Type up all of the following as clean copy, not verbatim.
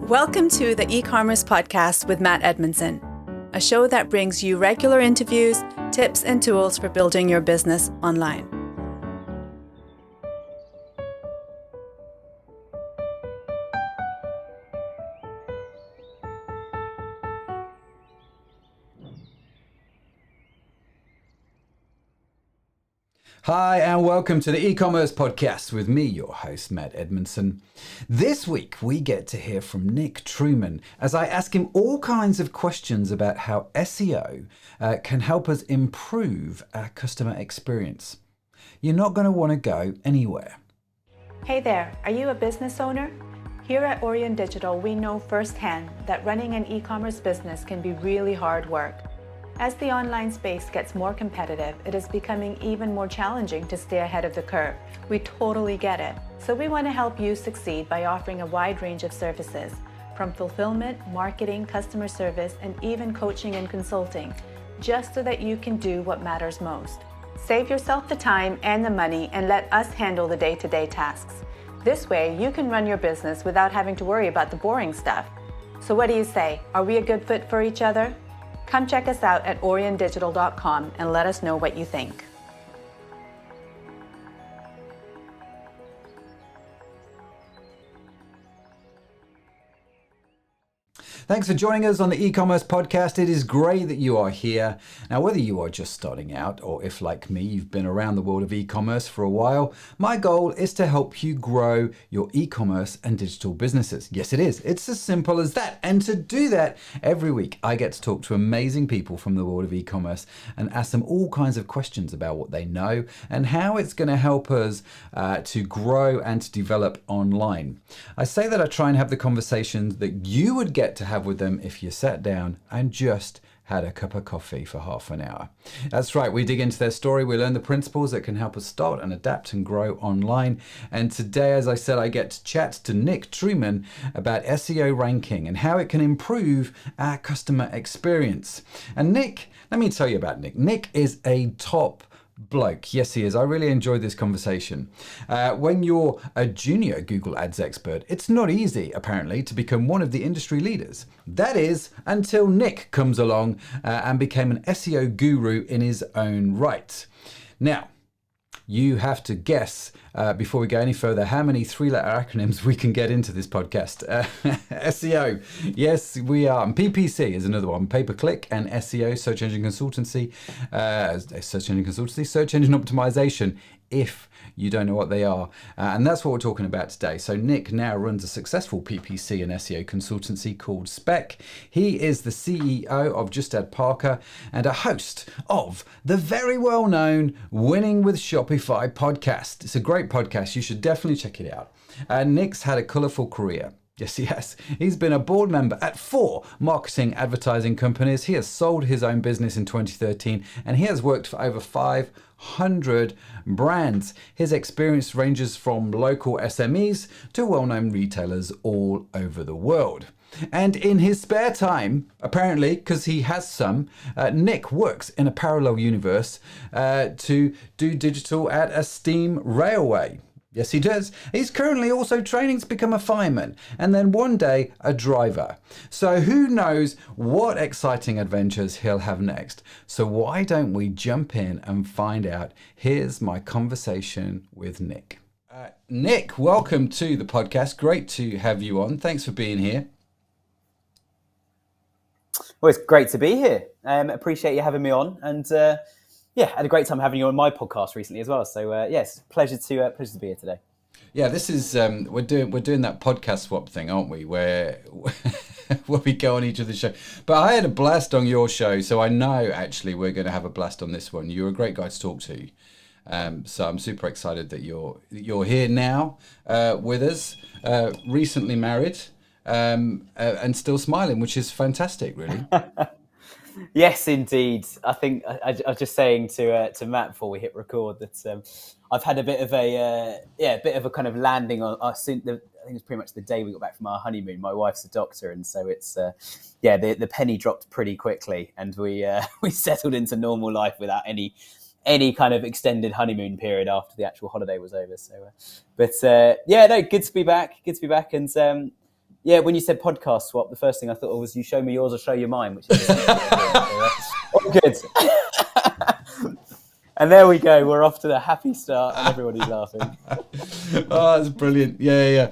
Welcome to the eCommerce podcast with Matt Edmondson, a show that brings you regular interviews, tips, and tools for building your business online. Hi, and welcome to the eCommerce podcast with me, your host, Matt Edmondson. This week, we get to hear from Nick Trueman as I ask him all kinds of questions about how SEO can help us improve our customer experience. You're not going to want to go anywhere. Hey there, are you a business owner? Here at Aurion Digital, we know firsthand that running an e-commerce business can be really hard work. As the online space gets more competitive, it is becoming even more challenging to stay ahead of the curve. We totally get it. So we want to help you succeed by offering a wide range of services, from fulfillment, marketing, customer service, and even coaching and consulting, just so that you can do what matters most. Save yourself the time and the money and let us handle the day-to-day tasks. This way, you can run your business without having to worry about the boring stuff. So what do you say? Are we a good fit for each other? Come check us out at auriondigital.com and let us know what you think. Thanks for joining us on the e-commerce podcast. It is great that you are here. Now, whether you are just starting out or if, like me, you've been around the world of e-commerce for a while, my goal is to help you grow your e-commerce and digital businesses. Yes, it is. It's as simple as that. And to do that, every week I get to talk to amazing people from the world of e-commerce and ask them all kinds of questions about what they know and how it's going to help us to grow and to develop online. I say that I try and have the conversations that you would get to have with them if you sat down and just had a cup of coffee for half an hour. That's right, we dig into their story, we learn the principles that can help us start and adapt and grow online. And today, as I said, I get to chat to Nick Trueman about SEO ranking and how it can improve our customer experience. And Nick, let me tell you about Nick. Nick is a top bloke. Yes, he is. I really enjoyed this conversation. When you're a junior Google Ads expert, it's not easy, apparently, to become one of the industry leaders. That is, until Nick comes along and became an SEO guru in his own right. Now, you have to guess, before we go any further, how many three-letter acronyms we can get into this podcast. SEO, yes, we are. And PPC is another one. Pay-per-click and SEO, search engine consultancy, search engine optimization, if you don't know what they are. And that's what we're talking about today. So Nick now runs a successful PPC and SEO consultancy called Spec. He is the CEO of Just Add Parker and a host of the very well-known Winning with Shopify podcast. It's a great podcast. You should definitely check it out. Nick's had a colourful career. Yes, he has. He's been a board member at 4 marketing advertising companies. He has sold his own business in 2013 and he has worked for over 500 brands. His experience ranges from local SMEs to well-known retailers all over the world. And in his spare time, apparently, because he has some, Nick works in a parallel universe to do digital at a steam railway. Yes, he does. He's currently also training to become a fireman and then one day a driver. So who knows what exciting adventures he'll have next. So why don't we jump in and find out? Here's my conversation with Nick. Nick, welcome to the podcast. Great to have you on. Thanks for being here. Well, it's great to be here. Appreciate you having me on. And yeah, had a great time having you on my podcast recently as well. So yes, pleasure to be here today. Yeah, this is we're doing that podcast swap thing, aren't we? Where we go on each other's show. But I had a blast on your show, so I know actually we're going to have a blast on this one. You're a great guy to talk to, so I'm super excited that you're here now with us. Recently married and still smiling, which is fantastic, really. Yes, indeed. I think I was just saying to Matt before we hit record that I've had a bit of a kind of landing on. I think it's pretty much the day we got back from our honeymoon. My wife's a doctor, and so it's the penny dropped pretty quickly, and we settled into normal life without any kind of extended honeymoon period after the actual holiday was over. So, good to be back. And Yeah, when you said podcast swap, the first thing I thought of was you show me yours, I'll show you mine, which is all good. And there we go. We're off to the happy start, and everybody's laughing. Oh, that's brilliant. Yeah.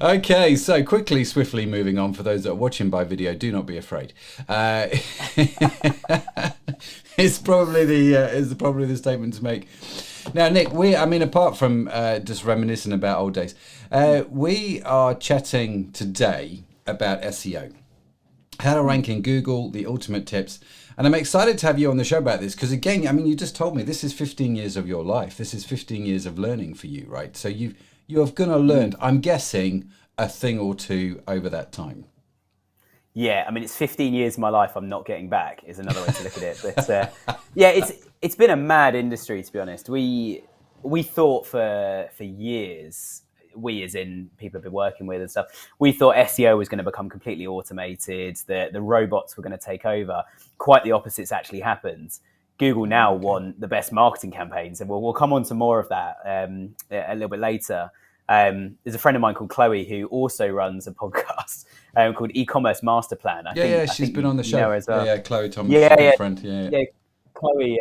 Okay, so swiftly moving on. For those that are watching by video, do not be afraid. It's probably the statement to make. Now, Nick, apart from just reminiscing about old days, we are chatting today about SEO, how to rank in Google, the ultimate tips. And I'm excited to have you on the show about this because, again, you just told me this is 15 years of your life. This is 15 years of learning for you, right? So you have gonna learned, I'm guessing, a thing or two over that time. Yeah, it's 15 years of my life I'm not getting back is another way to look at it. But it's been a mad industry, to be honest. We thought for years, we as in people have been working with and stuff, we thought SEO was going to become completely automated, the robots were going to take over. Quite the opposite's actually happened. Google now want the best marketing campaigns, and we'll come on to more of that a little bit later. There's a friend of mine called Chloe who also runs a podcast called eCommerce Master Plan. I think she's been on the show as well. Yeah, Chloe Thomas, friend. Yeah. Chloe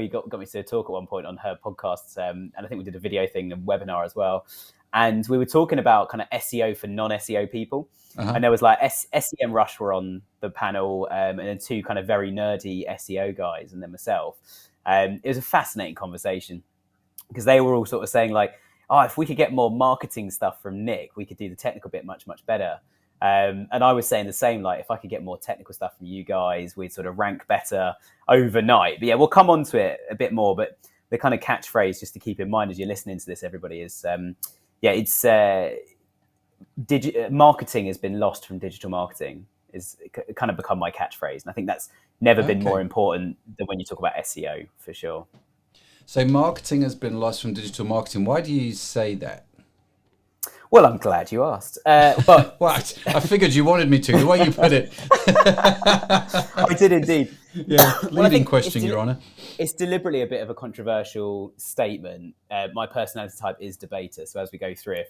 got me to talk at one point on her podcast, and I think we did a video thing, a webinar as well. And we were talking about kind of SEO for non-SEO people. And there was like SEM Rush were on the panel, and then two kind of very nerdy SEO guys, and then myself. It was a fascinating conversation because they were all sort of saying like, oh, if we could get more marketing stuff from Nick, we could do the technical bit much, much better. And I was saying the same, like if I could get more technical stuff from you guys, we'd sort of rank better overnight. But yeah, we'll come on to it a bit more. But the kind of catchphrase just to keep in mind as you're listening to this, everybody, is marketing has been lost from digital marketing is kind of become my catchphrase. And I think that's never been more important than when you talk about SEO, for sure. So marketing has been lost from digital marketing. Why do you say that? Well, I'm glad you asked. But what? I figured you wanted me to, the way you put it. I did indeed. Yeah, leading question, Your Honour. It's deliberately a bit of a controversial statement. My personality type is debater, so as we go through,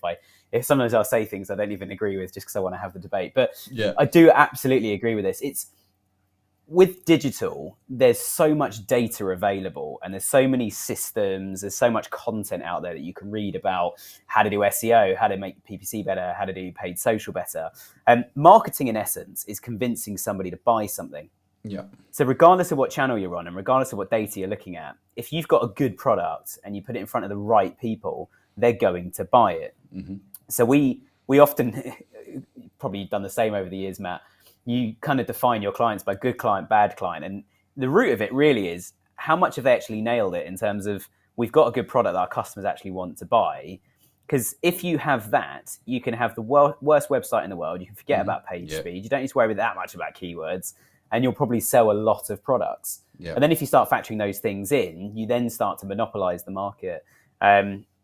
if sometimes I'll say things I don't even agree with just because I want to have the debate. But I do absolutely agree with this. With digital, there's so much data available and there's so many systems, there's so much content out there that you can read about how to do SEO, how to make PPC better, how to do paid social better. Marketing, in essence, is convincing somebody to buy something. Yeah. So regardless of what channel you're on and regardless of what data you're looking at, if you've got a good product and you put it in front of the right people, they're going to buy it. Mm-hmm. So we often, probably done the same over the years, Matt, you kind of define your clients by good client, bad client. And the root of it really is how much have they actually nailed it in terms of we've got a good product that our customers actually want to buy. Because if you have that, you can have the worst website in the world. You can forget about page speed. You don't need to worry that much about keywords. And you'll probably sell a lot of products. And then if you start factoring those things in, you then start to monopolize the market.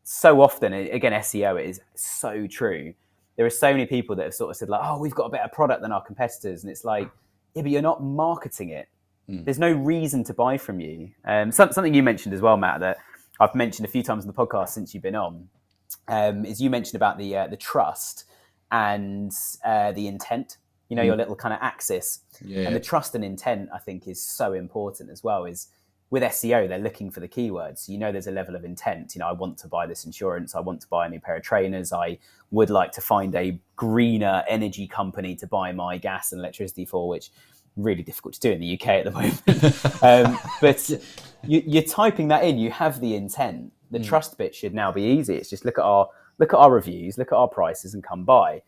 So often, again, SEO is so true. There are so many people that have sort of said like, oh, we've got a better product than our competitors. And it's like, yeah, but you're not marketing it. There's no reason to buy from you. Something you mentioned as well, Matt, that I've mentioned a few times in the podcast since you've been on, is you mentioned about the trust and the intent, your little kind of axis. And the trust and intent, I think, is so important as well. Is with SEO, they're looking for the keywords. There's a level of intent. I want to buy this insurance. I want to buy a new pair of trainers. I would like to find a greener energy company to buy my gas and electricity for, which is really difficult to do in the UK at the moment. But you're typing that in. You have the intent. The trust bit should now be easy. It's just look at our reviews, look at our prices, and come by.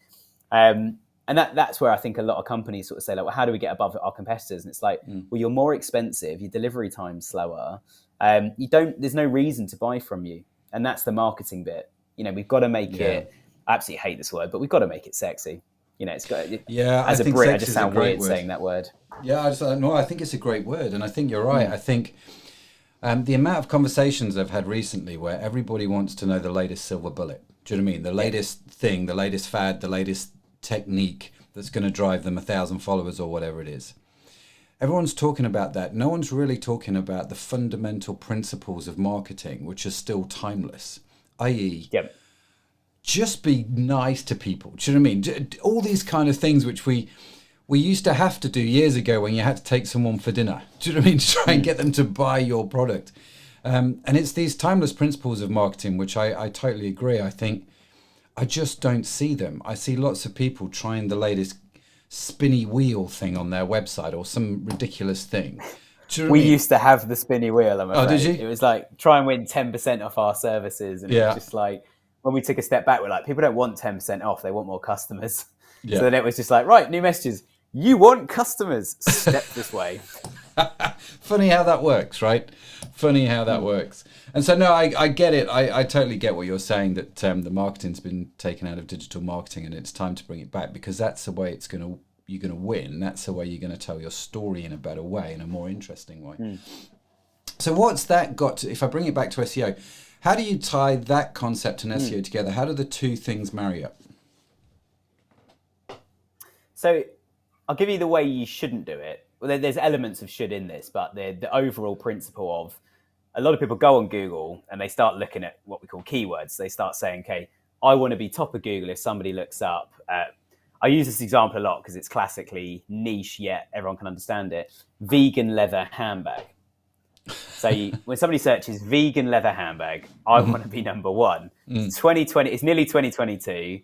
And that's where I think a lot of companies sort of say, like, well, how do we get above our competitors? And it's like, well, you're more expensive, your delivery time's slower. There's no reason to buy from you. And that's the marketing bit. We've got to make it, I absolutely hate this word, but we've got to make it sexy. It's got, as a Brit, I just sound weird saying that word. Yeah, I think it's a great word. And I think you're right. I think the amount of conversations I've had recently where everybody wants to know the latest silver bullet. Do you know what I mean? The latest thing, the latest fad, the latest technique that's going to drive them 1,000 followers or whatever it is. Everyone's talking about that. No one's really talking about the fundamental principles of marketing, which are still timeless, i.e., just be nice to people. Do you know what I mean? All these kind of things which we used to have to do years ago when you had to take someone for dinner. Do you know what I mean? To try and get them to buy your product. And it's these timeless principles of marketing, which I totally agree. I think I just don't see them. I see lots of people trying the latest spinny wheel thing on their website or some ridiculous thing. We used to have the spinny wheel, I'm afraid. Oh, did you? It was like, try and win 10% off our services. And it was just like, when we took a step back, we're like, people don't want 10% off. They want more customers. Yeah. So then it was just like, right, new messages. You want customers. Step this way. Funny how that works, right? Funny how that works. And so, no, I get it. I totally get what you're saying, that the marketing's been taken out of digital marketing and it's time to bring it back, because that's the way you're going to win. That's the way you're going to tell your story in a better way, in a more interesting way. So what's that got to, if I bring it back to SEO, how do you tie that concept and SEO together? How do the two things marry up? So I'll give you the way you shouldn't do it. Well, there's elements of should in this, but the overall principle of, a lot of people go on Google and they start looking at what we call keywords. They start saying, okay, I want to be top of Google if somebody looks up. I use this example a lot because it's classically niche, yet everyone can understand it. Vegan leather handbag. So when somebody searches vegan leather handbag, I want to be number one. 2020, it's nearly 2022.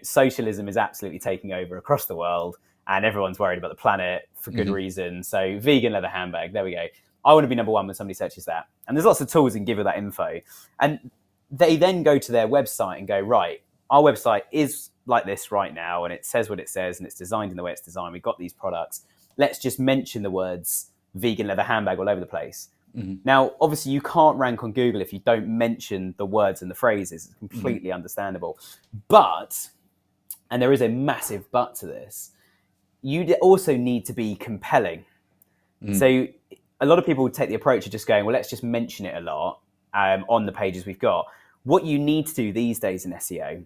Socialism is absolutely taking over across the world, and everyone's worried about the planet for good reason. So vegan leather handbag, there we go. I want to be number one when somebody searches that. And there's lots of tools that can give you that info. And they then go to their website and go, right, our website is like this right now, and it says what it says, and it's designed in the way it's designed. We've got these products. Let's just mention the words vegan leather handbag all over the place. Now, obviously, you can't rank on Google if you don't mention the words and the phrases. It's completely understandable. But, and there is a massive but to this, you also need to be compelling. So a lot of people take the approach of just going, well, let's just mention it a lot on the pages we've got. What you need to do these days in SEO,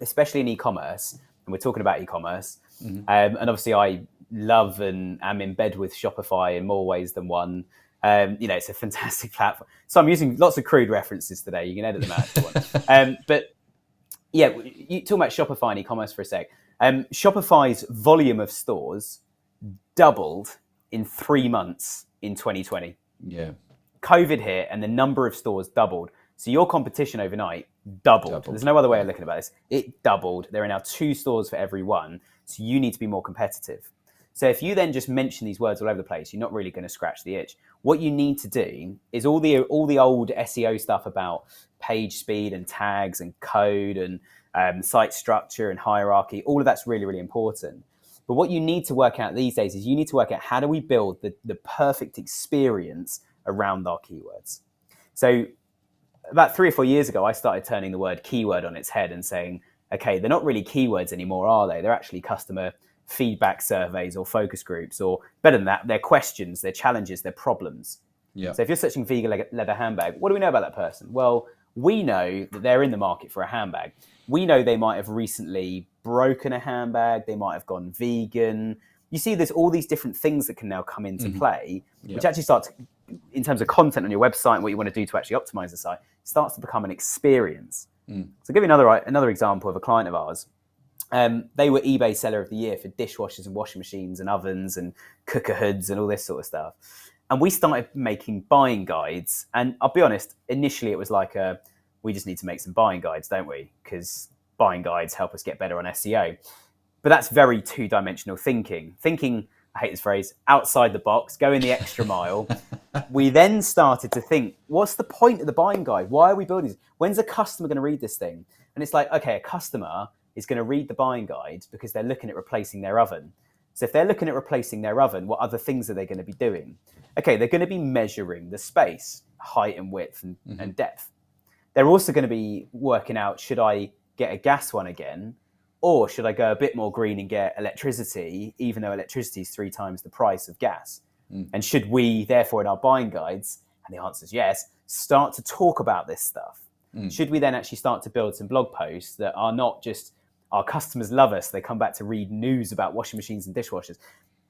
especially in e-commerce, and we're talking about e-commerce, and obviously I love and am in bed with Shopify in more ways than one. It's a fantastic platform. So I'm using lots of crude references today. You can edit them out if you want. But yeah, you talk about Shopify and e-commerce for a sec. Shopify's volume of stores doubled in 3 months in 2020. Yeah. COVID hit and the number of stores doubled. So your competition overnight doubled. There's no other way of looking about this. It doubled. There are now 2 stores for every one. So you need to be more competitive. So if you then just mention these words all over the place, you're not really going to scratch the itch. What you need to do is all the old SEO stuff about page speed and tags and code and site structure and hierarchy, all of that's really, really important. But what you need to work out these days is you need to work out, how do we build the perfect experience around our keywords? So about 3 or 4 years ago, I started turning the word keyword on its head and saying, okay, they're not really keywords anymore, are they? They're actually customer feedback surveys or focus groups, or better than that, they're questions, they're challenges, they're problems. Yeah. So if you're searching vegan leather handbag, what do we know about that person? Well, we know that they're in the market for a handbag. We know they might have recently broken a handbag, they might have gone vegan. You see, there's all these different things that can now come into play, which actually starts, in terms of content on your website and what you want to do to actually optimize the site, starts to become an experience. So I'll give you another example of a client of ours. They were eBay Seller of the Year for dishwashers and washing machines and ovens and cooker hoods and all this sort of stuff. And we started making buying guides. And I'll be honest, initially it was like, we just need to make some buying guides, don't we? Because buying guides help us get better on SEO. But that's very two-dimensional thinking. Thinking, I hate this phrase, outside the box, going the extra mile. We then started to think, what's the point of the buying guide? Why are we building this? When's a customer going to read this thing? And it's like, okay, a customer is going to read the buying guide because they're looking at replacing their oven. So if they're looking at replacing their oven, what other things are they going to be doing? Okay, they're going to be measuring the space, height and width and depth. They're also going to be working out, should I get a gas one again? Or should I go a bit more green and get electricity, even though electricity is 3 times the price of gas? And should we, therefore, in our buying guides, and the answer is yes, start to talk about this stuff? Should we then actually start to build some blog posts that are not just, our customers love us, they come back to read news about washing machines and dishwashers?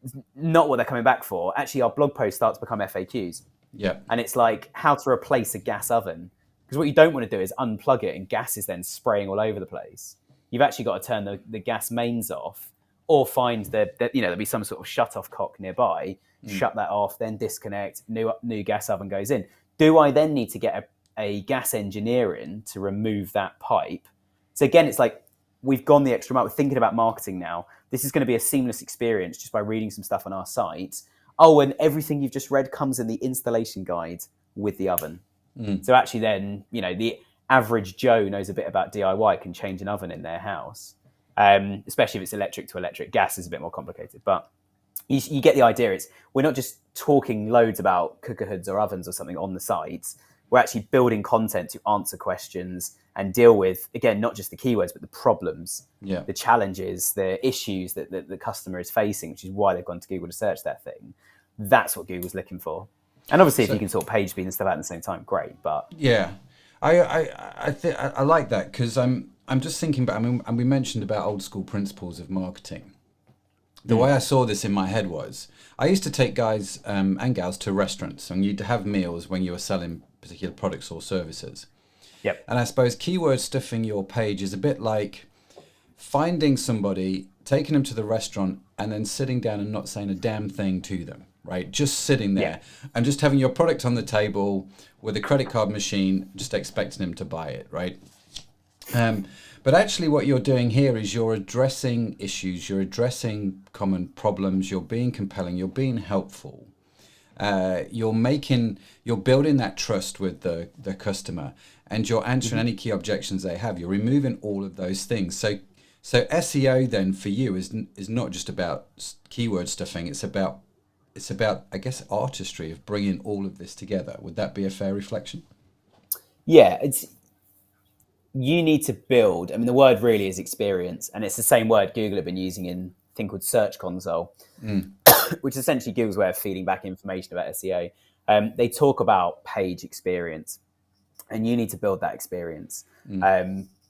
It's not what they're coming back for. Actually, our blog posts start to become FAQs. Yeah. And it's like how to replace a gas oven. Because what you don't want to do is unplug it and gas is then spraying all over the place. You've actually got to turn the gas mains off, or find that there'll be some sort of shut off cock nearby, shut that off, then disconnect, new gas oven goes in. Do I then need to get a gas engineer in to remove that pipe? So again, it's like we've gone the extra mile. We're thinking about marketing now. This is going to be a seamless experience just by reading some stuff on our site. Oh, and everything you've just read comes in the installation guide with the oven. So actually then, the average Joe knows a bit about DIY, can change an oven in their house, especially if it's electric to electric. Gas is a bit more complicated, but you get the idea. We're not just talking loads about cooker hoods or ovens or something on the site. We're actually building content to answer questions and deal with, again, not just the keywords, but the problems, the challenges, the issues that the customer is facing, which is why they've gone to Google to search that thing. That's what Google's looking for. And obviously, if you can sort of page speed and stuff out at the same time, great. But I like that, because I'm just thinking about. And we mentioned about old school principles of marketing. The way I saw this in my head was, I used to take guys and gals to restaurants, and you'd have meals when you were selling particular products or services. Yep. And I suppose keyword stuffing your page is a bit like finding somebody, taking them to the restaurant, and then sitting down and not saying a damn thing to them, right? Just sitting there and just having your product on the table with a credit card machine, just expecting them to buy it, right? But actually what you're doing here is you're addressing issues, you're addressing common problems, you're being compelling, you're being helpful. You're building that trust with the customer, and you're answering any key objections they have. You're removing all of those things. So SEO then for you is not just about keyword stuffing. It's about, I guess, artistry of bringing all of this together. Would that be a fair reflection? Yeah, you need to build. I mean, the word really is experience, and it's the same word Google have been using in a thing called Search Console, which is essentially Google's way of feeding back information about SEO. They talk about page experience, and you need to build that experience.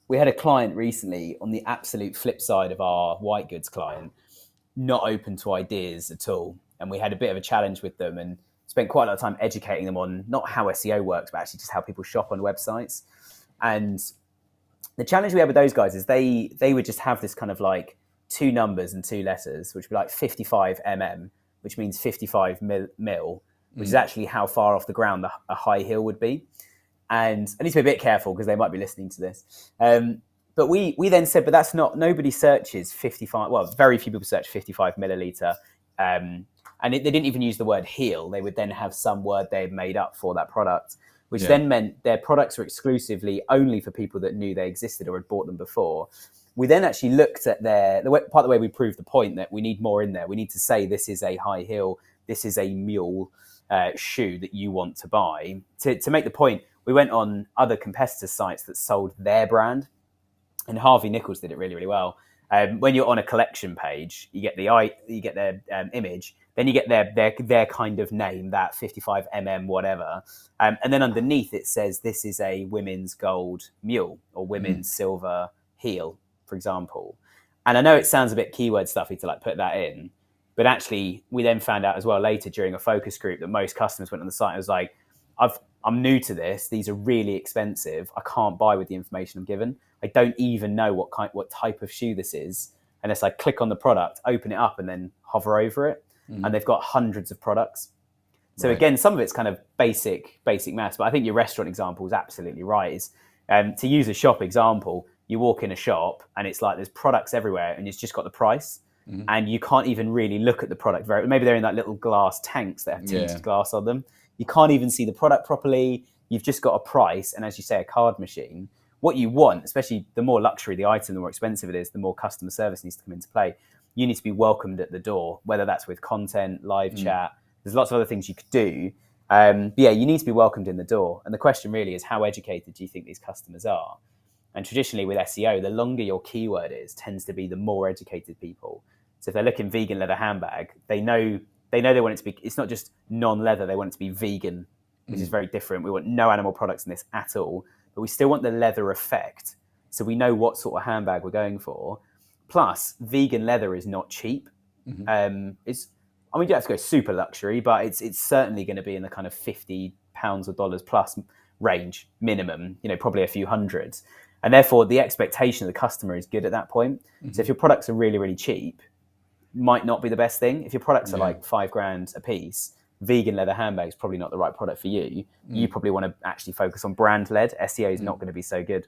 We had a client recently on the absolute flip side of our white goods client, not open to ideas at all. And we had a bit of a challenge with them and spent quite a lot of time educating them on not how SEO works, but actually just how people shop on websites. And the challenge we had with those guys is they would just have this kind of like 2 numbers and 2 letters, which would be like 55 mm, which means 55 mil, which is actually how far off the ground a high heel would be. And I need to be a bit careful because they might be listening to this. But we then said, but that's not, nobody searches 55, well, very few people search 55 milliliter. And they didn't even use the word heel. They would then have some word they had made up for that product, which then meant their products were exclusively only for people that knew they existed or had bought them before. We then actually looked at part of the way we proved the point that we need more in there. We need to say this is a high heel, this is a mule shoe that you want to buy. To make the point, we went on other competitors' sites that sold their brand, and Harvey Nichols did it really, really well. When you're on a collection page, you get their image, then you get their kind of name, that 55 mm whatever, and then underneath it says this is a women's gold mule or women's silver heel, for example. And I know it sounds a bit keyword stuffy to like put that in, but actually we then found out as well later during a focus group that most customers went on the site and was like, I'm new to this. These are really expensive. I can't buy with the information I'm given. I don't even know what type of shoe this is unless I click on the product, open it up, and then hover over it. And they've got hundreds of products. So again, some of it's kind of basic maths, but I think your restaurant example is absolutely right. To use a shop example, you walk in a shop and it's like there's products everywhere and it's just got the price. And you can't even really look at the product. Maybe they're in like little glass tanks that have tinted glass on them. You can't even see the product properly. You've just got a price and, as you say, a card machine. What you want, especially the more luxury the item, the more expensive it is, the more customer service needs to come into play. You need to be welcomed at the door, whether that's with content, live chat. There's lots of other things you could do. But yeah, you need to be welcomed in the door. And the question really is, how educated do you think these customers are? And traditionally with SEO, the longer your keyword is, tends to be the more educated people. So if they're looking vegan leather handbag, they know they want it to be, it's not just non-leather, they want it to be vegan, which is very different. We want no animal products in this at all, but we still want the leather effect. So we know what sort of handbag we're going for. Plus, vegan leather is not cheap. You don't have to go super luxury, but it's certainly going to be in the kind of £50 or dollars plus range minimum, probably a few hundreds. And therefore the expectation of the customer is good at that point. So if your products are really, really cheap, might not be the best thing. If your products are like $5,000 a piece, vegan leather handbags probably not the right product for you. You probably want to actually focus on brand led. SEO is not going to be so good.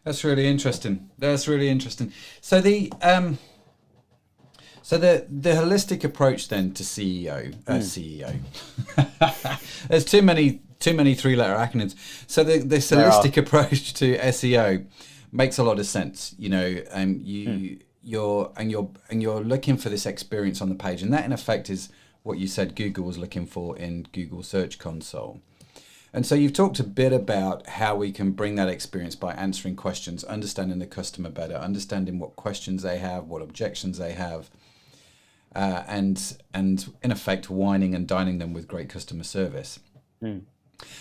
That's really interesting. So the holistic approach then to CEO. There's too many 3-letter acronyms. So this holistic approach to SEO makes a lot of sense. You're looking for this experience on the page, and that in effect is what you said Google was looking for in Google Search Console. And so you've talked a bit about how we can bring that experience by answering questions, understanding the customer better, understanding what questions they have, what objections they have, and in effect wining and dining them with great customer service.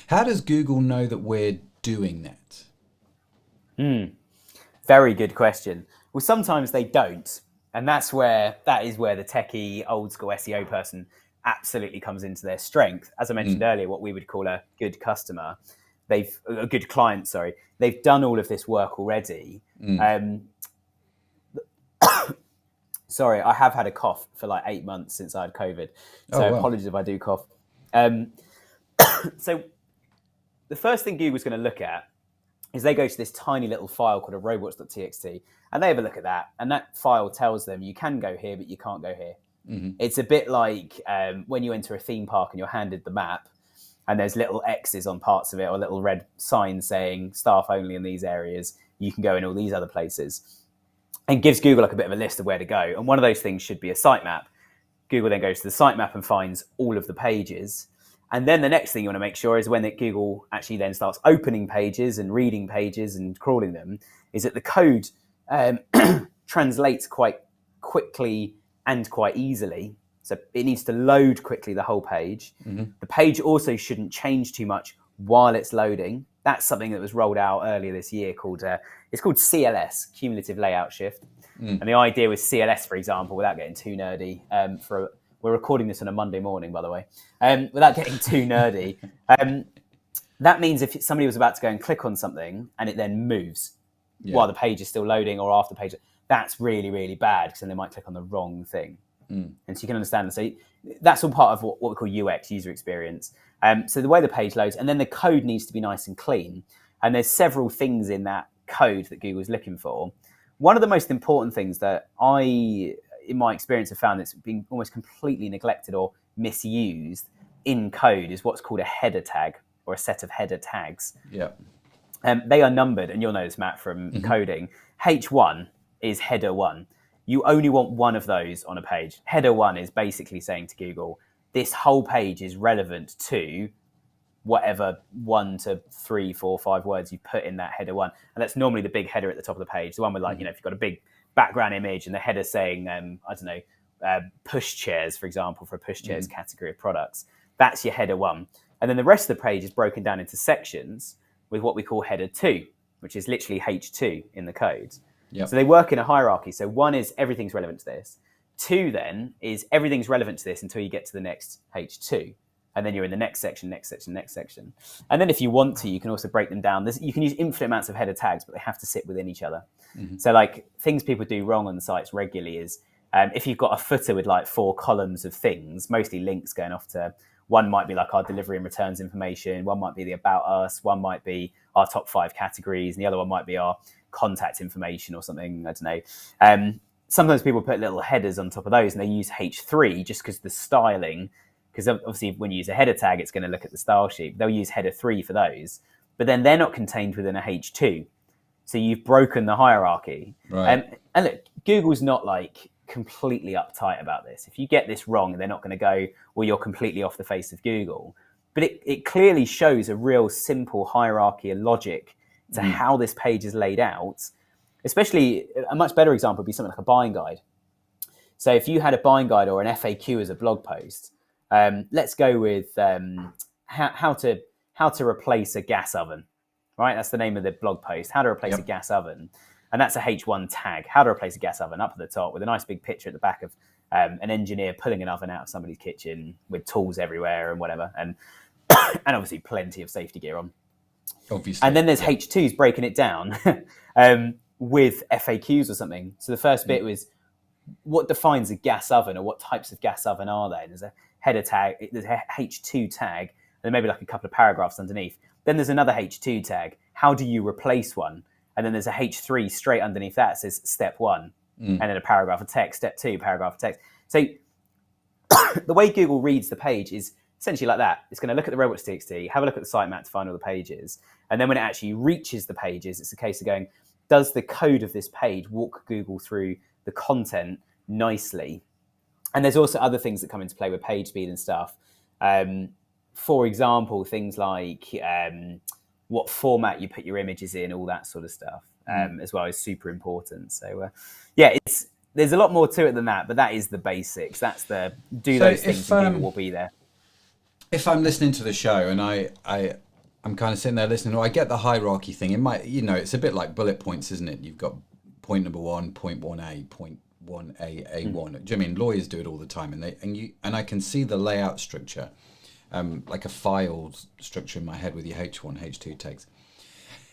How does Google know that we're doing that? Very good question. Well, sometimes they don't. And that is where the techie, old school SEO person absolutely comes into their strength. As I mentioned earlier, what we would call a good customer, a good client, sorry. They've done all of this work already. Sorry, I have had a cough for like 8 months since I had COVID. So apologies if I do cough. So the first thing Google's going to look at is they go to this tiny little file called a robots.txt, and they have a look at that. And that file tells them you can go here, but you can't go here. It's a bit like when you enter a theme park and you're handed the map and there's little X's on parts of it or little red signs saying staff only in these areas. You can go in all these other places, and gives Google like a bit of a list of where to go. And one of those things should be a sitemap. Google then goes to the sitemap and finds all of the pages. And then the next thing you want to make sure is when Google actually then starts opening pages and reading pages and crawling them, is that the code translates quite quickly and quite easily. So it needs to load quickly the whole page. The page also shouldn't change too much while it's loading. That's something that was rolled out earlier this year called CLS, Cumulative Layout Shift. And the idea with CLS, for example, without getting too nerdy, we're recording this on a Monday morning, by the way, without getting too nerdy, that means if somebody was about to go and click on something and it then moves while the page is still loading or after the page, that's really, really bad, because then they might click on the wrong thing. And so you can understand. So that's all part of what we call UX, user experience. So the way the page loads, and then the code needs to be nice and clean. And there's several things in that code that Google's looking for. One of the most important things that in my experience, have found that's been almost completely neglected or misused in code is what's called a header tag, or a set of header tags. They are numbered, and you'll know this, Matt, from coding. H1 is header 1. You only want one of those on a page. Header 1 is basically saying to Google, this whole page is relevant to whatever 1 to 3, 4, 5 words you put in that header 1. And that's normally the big header at the top of the page. The one with if you've got a big background image and the header saying, push chairs, for example, for a push chairs category of products. That's your header 1. And then the rest of the page is broken down into sections with what we call header 2, which is literally H2 in the code. So they work in a hierarchy. So 1 is everything's relevant to this. 2 then is everything's relevant to this until you get to the next H2. And then you're in the next section, next section, next section. And then if you want to, you can also break them down. You can use infinite amounts of header tags, but they have to sit within each other. So like things people do wrong on the sites regularly is if you've got a footer with like 4 columns of things, mostly links going off to, one might be like our delivery and returns information, one might be the about us, one might be our top 5 categories, and the other one might be our contact information or something, I don't know. Sometimes people put little headers on top of those and they use H3 just because the styling, because obviously when you use a header tag, it's going to look at the style sheet. They'll use header 3 for those, but then they're not contained within a H2. So you've broken the hierarchy. And look, Google's not like completely uptight about this. If you get this wrong, they're not going to go, well, you're completely off the face of Google. But it clearly shows a real simple hierarchy and logic to how this page is laid out. Especially a much better example would be something like a buying guide. So if you had a buying guide or an FAQ as a blog post, let's go with how to replace a gas oven, right? That's the name of the blog post, how to replace a gas oven. And that's a H1 tag, how to replace a gas oven, up at the top with a nice big picture at the back of an engineer pulling an oven out of somebody's kitchen with tools everywhere and whatever. And and obviously plenty of safety gear on. Obviously. And then there's H2s breaking it down with FAQs or something. So the first bit was, what defines a gas oven, or what types of gas oven are there? And there's a header tag, there's a H2 tag, and maybe like a couple of paragraphs underneath. Then there's another H2 tag. How do you replace one? And then there's a H3 straight underneath that says step 1, and then a paragraph of text, step 2, paragraph of text. So the way Google reads the page is essentially like that. It's going to look at the robots.txt, have a look at the sitemap to find all the pages. And then when it actually reaches the pages, it's a case of going, does the code of this page walk Google through the content nicely? And there's also other things that come into play with page speed and stuff. For example, things like what format you put your images in, all that sort of stuff, as well, is super important. So, there's a lot more to it than that, but that is the basics. That's the those things and Google will be there. If I'm listening to the show and I'm kind of sitting there listening, or I get the hierarchy thing, it might, it's a bit like bullet points, isn't it? You've got point number 1, point 1A, point 1A, A1. Do you mean lawyers do it all the time? And I can see the layout structure, like a file structure in my head with your H1, H2 tags.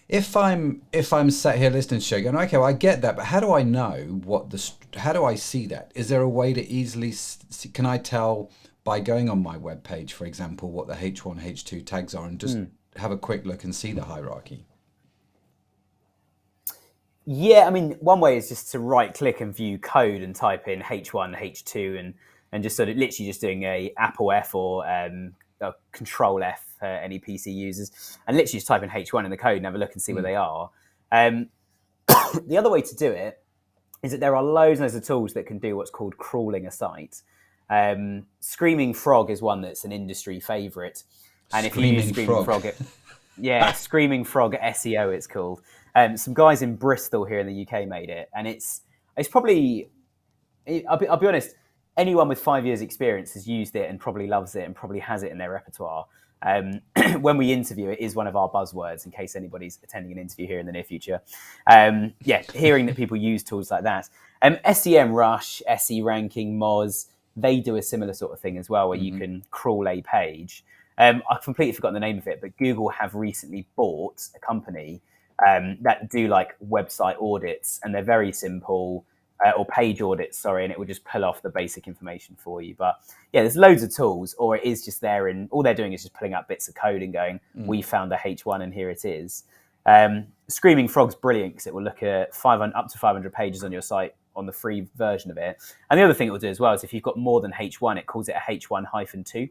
If I'm sat here listening to the show going, okay, well, I get that, but how do I know how do I see that? Is there a way to easily see, can I tell by going on my web page, for example, what the H1, H2 tags are, and just have a quick look and see the hierarchy? Yeah, I mean, one way is just to right click and view code and type in H1, H2, and just sort of literally just doing a Apple F or a Control F, any PC users, and literally just type in H1 in the code and have a look and see where they are. The other way to do it is that there are loads and loads of tools that can do what's called crawling a site. Screaming Frog is one that's an industry favorite. And if you use Screaming Frog, Screaming Frog SEO, it's called. Some guys in Bristol here in the UK made it, and it's probably, I'll be honest, anyone with 5 years experience has used it and probably loves it and probably has it in their repertoire. When we interview, it is one of our buzzwords in case anybody's attending an interview here in the near future. Hearing that people use tools like that. SEMrush, SE Ranking, Moz, they do a similar sort of thing as well, where you can crawl a page. I've completely forgotten the name of it, but Google have recently bought a company that do like website audits, and they're very simple, or page audits, sorry, and it will just pull off the basic information for you. But yeah, there's loads of tools, or it is just there, and all they're doing is just pulling up bits of code and going, we found a H1 and here it is. Screaming Frog's brilliant because it will look at up to 500 pages on your site on the free version of it. And the other thing it will do as well is if you've got more than H1, it calls it a H1-2.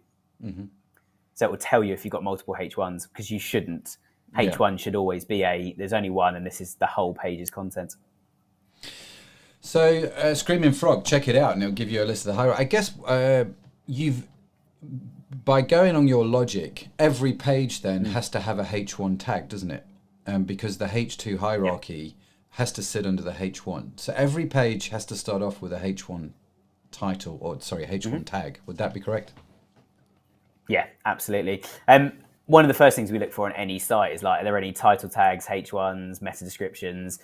So it will tell you if you've got multiple H1s, because you shouldn't. H1 should always be there's only one, and this is the whole page's content. So Screaming Frog, check it out, and it'll give you a list of the hierarchy. I guess by going on your logic, every page then has to have a H1 tag, doesn't it? Because the H2 hierarchy has to sit under the H1. So every page has to start off with a H1 title, H1 tag. Would that be correct? Yeah, absolutely. One of the first things we look for on any site is like, are there any title tags, H1s, meta descriptions,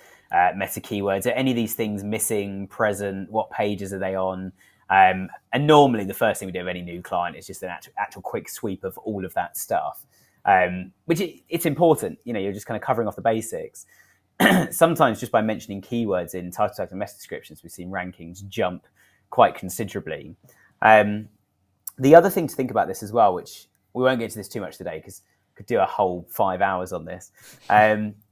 meta keywords? Are any of these things missing, present? What pages are they on? And normally the first thing we do with any new client is just an actual quick sweep of all of that stuff, which it's important. You're just kind of covering off the basics. Sometimes just by mentioning keywords in title tags and meta descriptions, we've seen rankings jump quite considerably. The other thing to think about this as well, which we won't get into this too much today because we could do a whole 5 hours on this,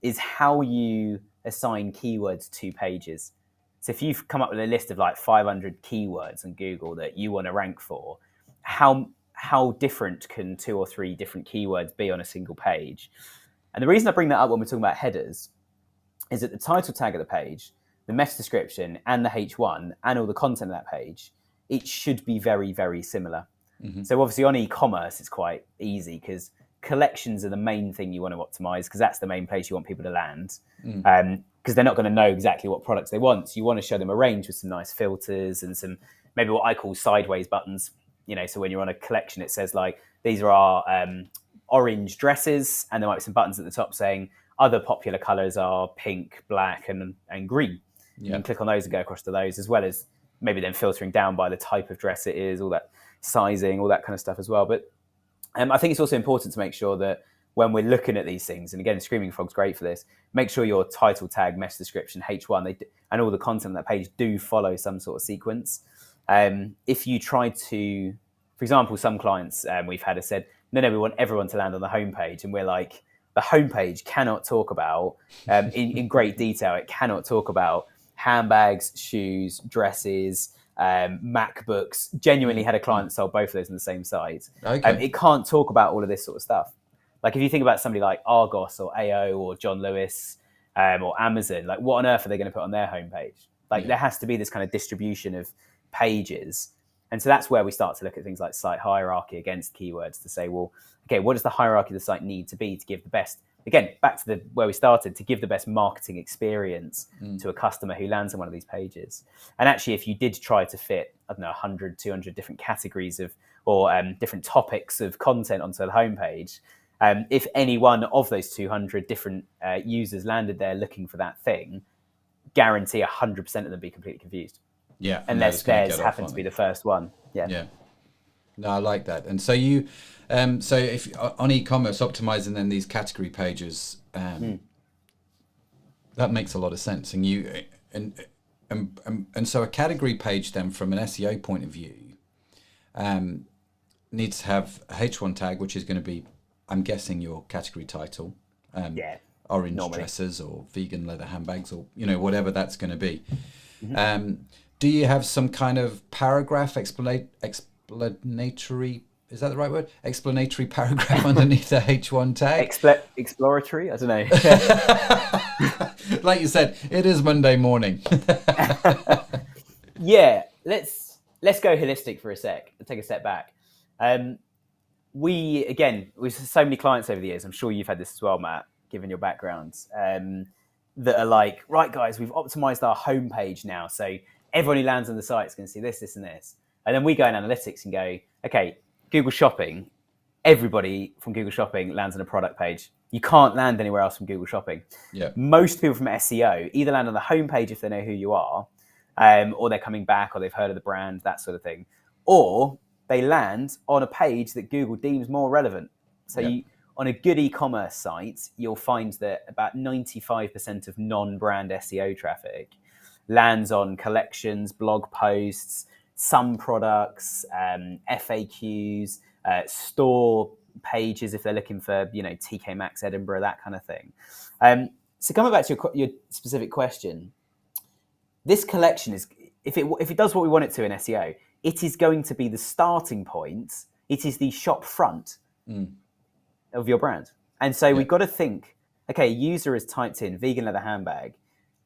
is how you assign keywords to pages. So if you've come up with a list of like 500 keywords on Google that you want to rank for, how different can 2 or 3 different keywords be on a single page? And the reason I bring that up when we're talking about headers is that the title tag of the page, the meta description, and the H1, and all the content of that page, it should be very, very similar. So obviously on e-commerce, it's quite easy because collections are the main thing you want to optimize, because that's the main place you want people to land, because they're not going to know exactly what products they want. So you want to show them a range with some nice filters and some, maybe what I call sideways buttons. So when you're on a collection, it says like, these are our orange dresses, and there might be some buttons at the top saying other popular colors are pink, black, and green. You can click on those and go across to those, as well as maybe then filtering down by the type of dress it is, all that sizing, all that kind of stuff as well. But I think it's also important to make sure that when we're looking at these things, and again, Screaming Frog's great for this, make sure your title tag, meta description, H1, and all the content on that page do follow some sort of sequence. If you try to, for example, some clients we've had have said, no, we want everyone to land on the homepage. And we're like, the homepage cannot talk about, in great detail, it cannot talk about handbags, shoes, dresses, MacBooks. Genuinely had a client that sold both of those on the same site. Okay. It can't talk about all of this sort of stuff. Like if you think about somebody like Argos or AO or John Lewis or Amazon, like what on earth are they going to put on their homepage? Like there has to be this kind of distribution of pages. And so that's where we start to look at things like site hierarchy against keywords to say, well, okay, what does the hierarchy of the site need to be to give the best, again, back to where we started, to give the best marketing experience to a customer who lands on one of these pages. And actually, if you did try to fit, I don't know, 100, 200 different categories or different topics of content onto the homepage, if any one of those 200 different users landed there looking for that thing, guarantee 100% of them be completely confused. Yeah. Unless theirs happened to be the first one. Yeah. No, I like that. And so you, so if on e-commerce, optimizing then these category pages, that makes a lot of sense. And you, and so a category page then from an SEO point of view, needs to have a H1 tag, which is going to be, I'm guessing, your category title. Orange dresses or vegan leather handbags or, whatever that's going to be. Do you have some kind of paragraph, explanatory, is that the right word? Explanatory paragraph underneath the H1 tag? Exploratory? I don't know. Like you said, it is Monday morning. Yeah, let's go holistic for a sec. Let's take a step back. We've so many clients over the years, I'm sure you've had this as well, Matt, given your backgrounds, that are like, right, guys, we've optimized our homepage now. So everyone who lands on the site is going to see this, this, and this. And then we go in analytics and go, okay, Google Shopping, everybody from Google Shopping lands on a product page. You can't land anywhere else from Google Shopping. Yeah. Most people from SEO either land on the homepage if they know who you are, or they're coming back, or they've heard of the brand, that sort of thing. Or they land on a page that Google deems more relevant. So on a good e-commerce site, you'll find that about 95% of non-brand SEO traffic lands on collections, blog posts, some products, FAQs, store pages if they're looking for, TK Maxx Edinburgh, that kind of thing. So coming back to your specific question, this collection is, if it does what we want it to in SEO, it is going to be the starting point. It is the shop front of your brand. And so we've got to think, okay, a user has typed in vegan leather handbag,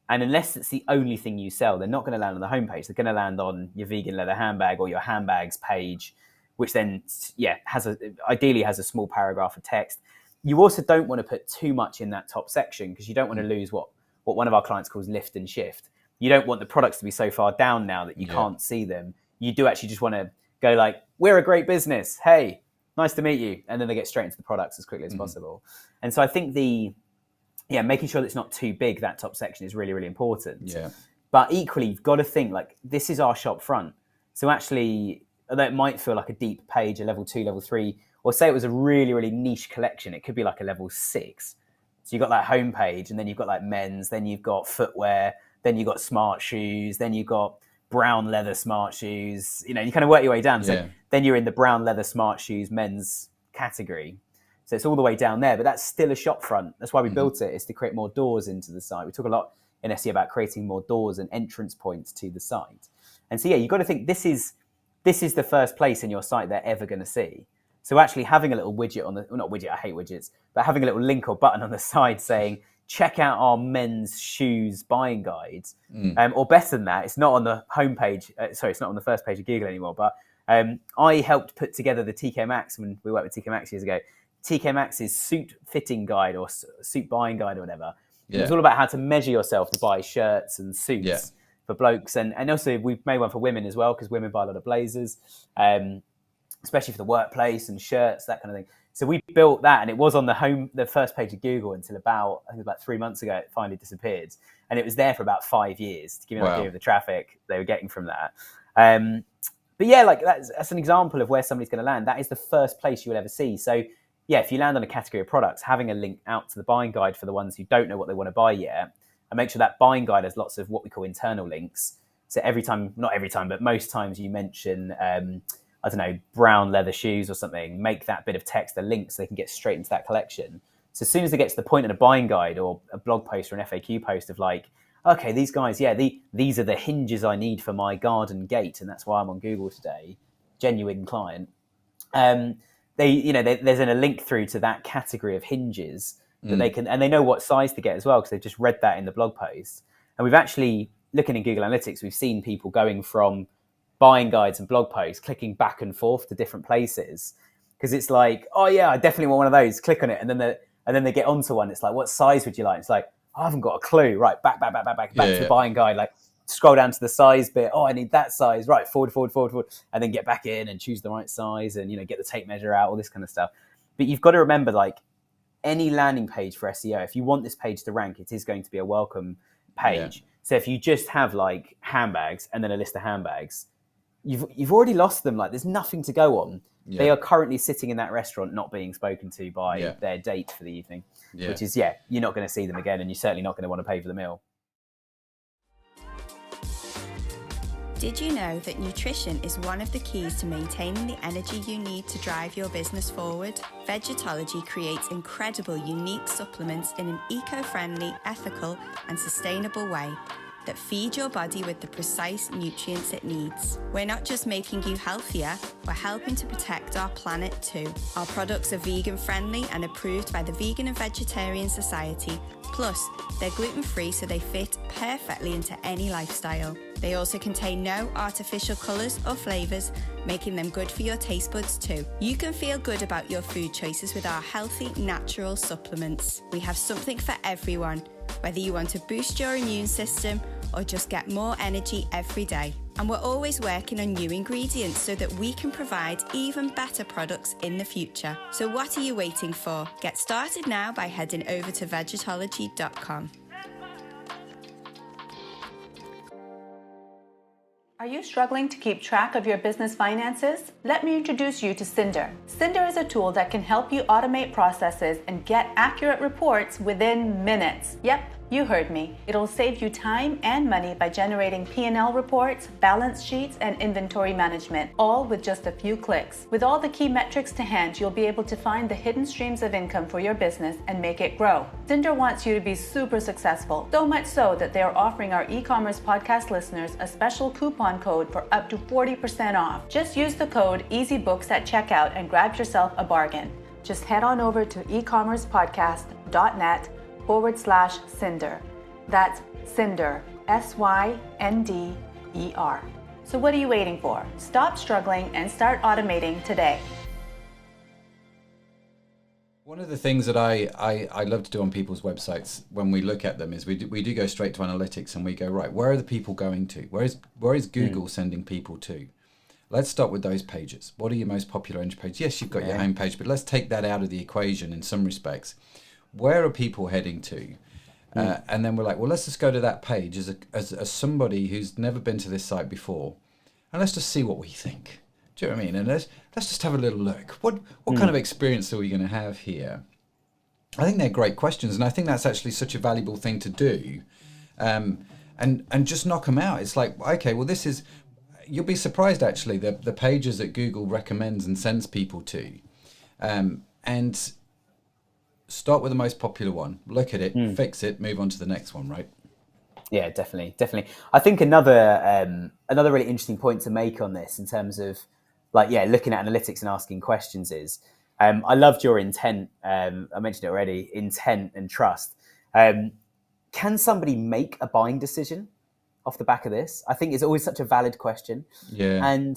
and unless it's the only thing you sell, they're not going to land on the homepage. They're going to land on your vegan leather handbag or your handbags page, which then, ideally has a small paragraph of text. You also don't want to put too much in that top section because you don't want to lose what one of our clients calls lift and shift. You don't want the products to be so far down now that you can't see them. You do actually just want to go like, we're a great business. Hey, nice to meet you. And then they get straight into the products as quickly as possible. And so I think making sure that it's not too big, that top section, is really, really important. Yeah. But equally, you've got to think like, this is our shop front. So actually, although it might feel like a deep page, a level 2, level 3, or say it was a really, really niche collection, it could be like a level 6. So you've got that homepage, and then you've got like men's, then you've got footwear, then you've got smart shoes, then you've got brown leather smart shoes. You kind of work your way down. So then you're in the brown leather smart shoes men's category. So it's all the way down there, but that's still a shop front. That's why we built it, is to create more doors into the site. We talk a lot in SEO about creating more doors and entrance points to the site. And so, you've got to think this is the first place in your site they're ever going to see. So actually having a little widget not widget, I hate widgets, but having a little link or button on the side saying, check out our men's shoes buying guides. Or better than that, it's not on the homepage. It's not on the first page of Google anymore, but I helped put together the TK Maxx when we worked with TK Maxx years ago. TK Maxx's suit fitting guide or suit buying guide or whatever. Yeah. It was all about how to measure yourself to buy shirts and suits for blokes. And also we've made one for women as well, because women buy a lot of blazers, especially for the workplace, and shirts, that kind of thing. So we built that, and it was on the first page of Google until about 3 months ago, it finally disappeared. And it was there for about 5 years to give you an idea of the traffic they were getting from that. but yeah, like that's an example of where somebody's going to land. That is the first place you will ever see. So yeah, if you land on a category of products, having a link out to the buying guide for the ones who don't know what they want to buy yet, and make sure that buying guide has lots of what we call internal links. So every time, not every time, but most times you mention, I don't know, brown leather shoes or something, make that bit of text a link so they can get straight into that collection. So as soon as they get to the point in a buying guide or a blog post or an FAQ post of like, okay, these guys, yeah, these are the hinges I need for my garden gate, and that's why I'm on Google today. Genuine client. There's a link through to that category of hinges that they can, and they know what size to get as well because they've just read that in the blog post. And we've actually, looking in Google Analytics, we've seen people going from buying guides and blog posts, clicking back and forth to different places because it's like, oh yeah, I definitely want one of those. Click on it, and then they get onto one. It's like, what size would you like? It's like, I haven't got a clue. Right, back to the buying guide. Like, scroll down to the size bit. Oh, I need that size. Right, forward, and then get back in and choose the right size and get the tape measure out, all this kind of stuff. But you've got to remember, like, any landing page for SEO, if you want this page to rank, it is going to be a welcome page. Yeah. So if you just have like handbags and then a list of handbags, you've already lost them. Like, there's nothing to go on. Yeah. They are currently sitting in that restaurant not being spoken to by their date for the evening, which is, you're not going to see them again, and you're certainly not going to want to pay for the meal. Did you know that nutrition is one of the keys to maintaining the energy you need to drive your business forward? Vegetology creates incredible, unique supplements in an eco-friendly, ethical, and sustainable way that feed your body with the precise nutrients it needs. We're not just making you healthier, we're helping to protect our planet too. Our products are vegan friendly and approved by the Vegan and Vegetarian Society. Plus, they're gluten-free, so they fit perfectly into any lifestyle. They also contain no artificial colours or flavours, making them good for your taste buds too. You can feel good about your food choices with our healthy, natural supplements. We have something for everyone, whether you want to boost your immune system or just get more energy every day. And we're always working on new ingredients so that we can provide even better products in the future. So what are you waiting for? Get started now by heading over to vegetology.com. Are you struggling to keep track of your business finances? Let me introduce you to Cinder. Cinder is a tool that can help you automate processes and get accurate reports within minutes. Yep, you heard me. It'll save you time and money by generating P&L reports, balance sheets, and inventory management, all with just a few clicks. With all the key metrics to hand, you'll be able to find the hidden streams of income for your business and make it grow. Cinder wants you to be super successful, so much so that they are offering our e-commerce podcast listeners a special coupon code for up to 40% off. Just use the code EasyBooks at checkout and grab yourself a bargain. Just head on over to ecommercepodcast.net/Cinder. That's Cinder, SYNDER. So what are you waiting for? Stop struggling and start automating today. One of the things that I love to do on people's websites when we look at them is we do go straight to analytics and we go, right, where are the people going to? Where is Google sending people to? Let's start with those pages. What are your most popular entry pages? Yes, you've got your home page, but let's take that out of the equation in some respects. Where are people heading to? And then we're like, well, let's just go to that page as somebody who's never been to this site before, and let's just see what we think. Do you know what I mean? And let's just have a little look. What kind of experience are we going to have here? I think they're great questions, and I think that's actually such a valuable thing to do, and just knock them out. It's like, okay, well, this is. You'll be surprised actually the pages that Google recommends and sends people to, and start with the most popular one. Look at it, fix it, move on to the next one, right? Yeah, definitely. I think another really interesting point to make on this in terms of looking at analytics and asking questions is, I loved your intent. I mentioned it already, intent and trust. Can somebody make a buying decision off the back of this? I think it's always such a valid question. Yeah. And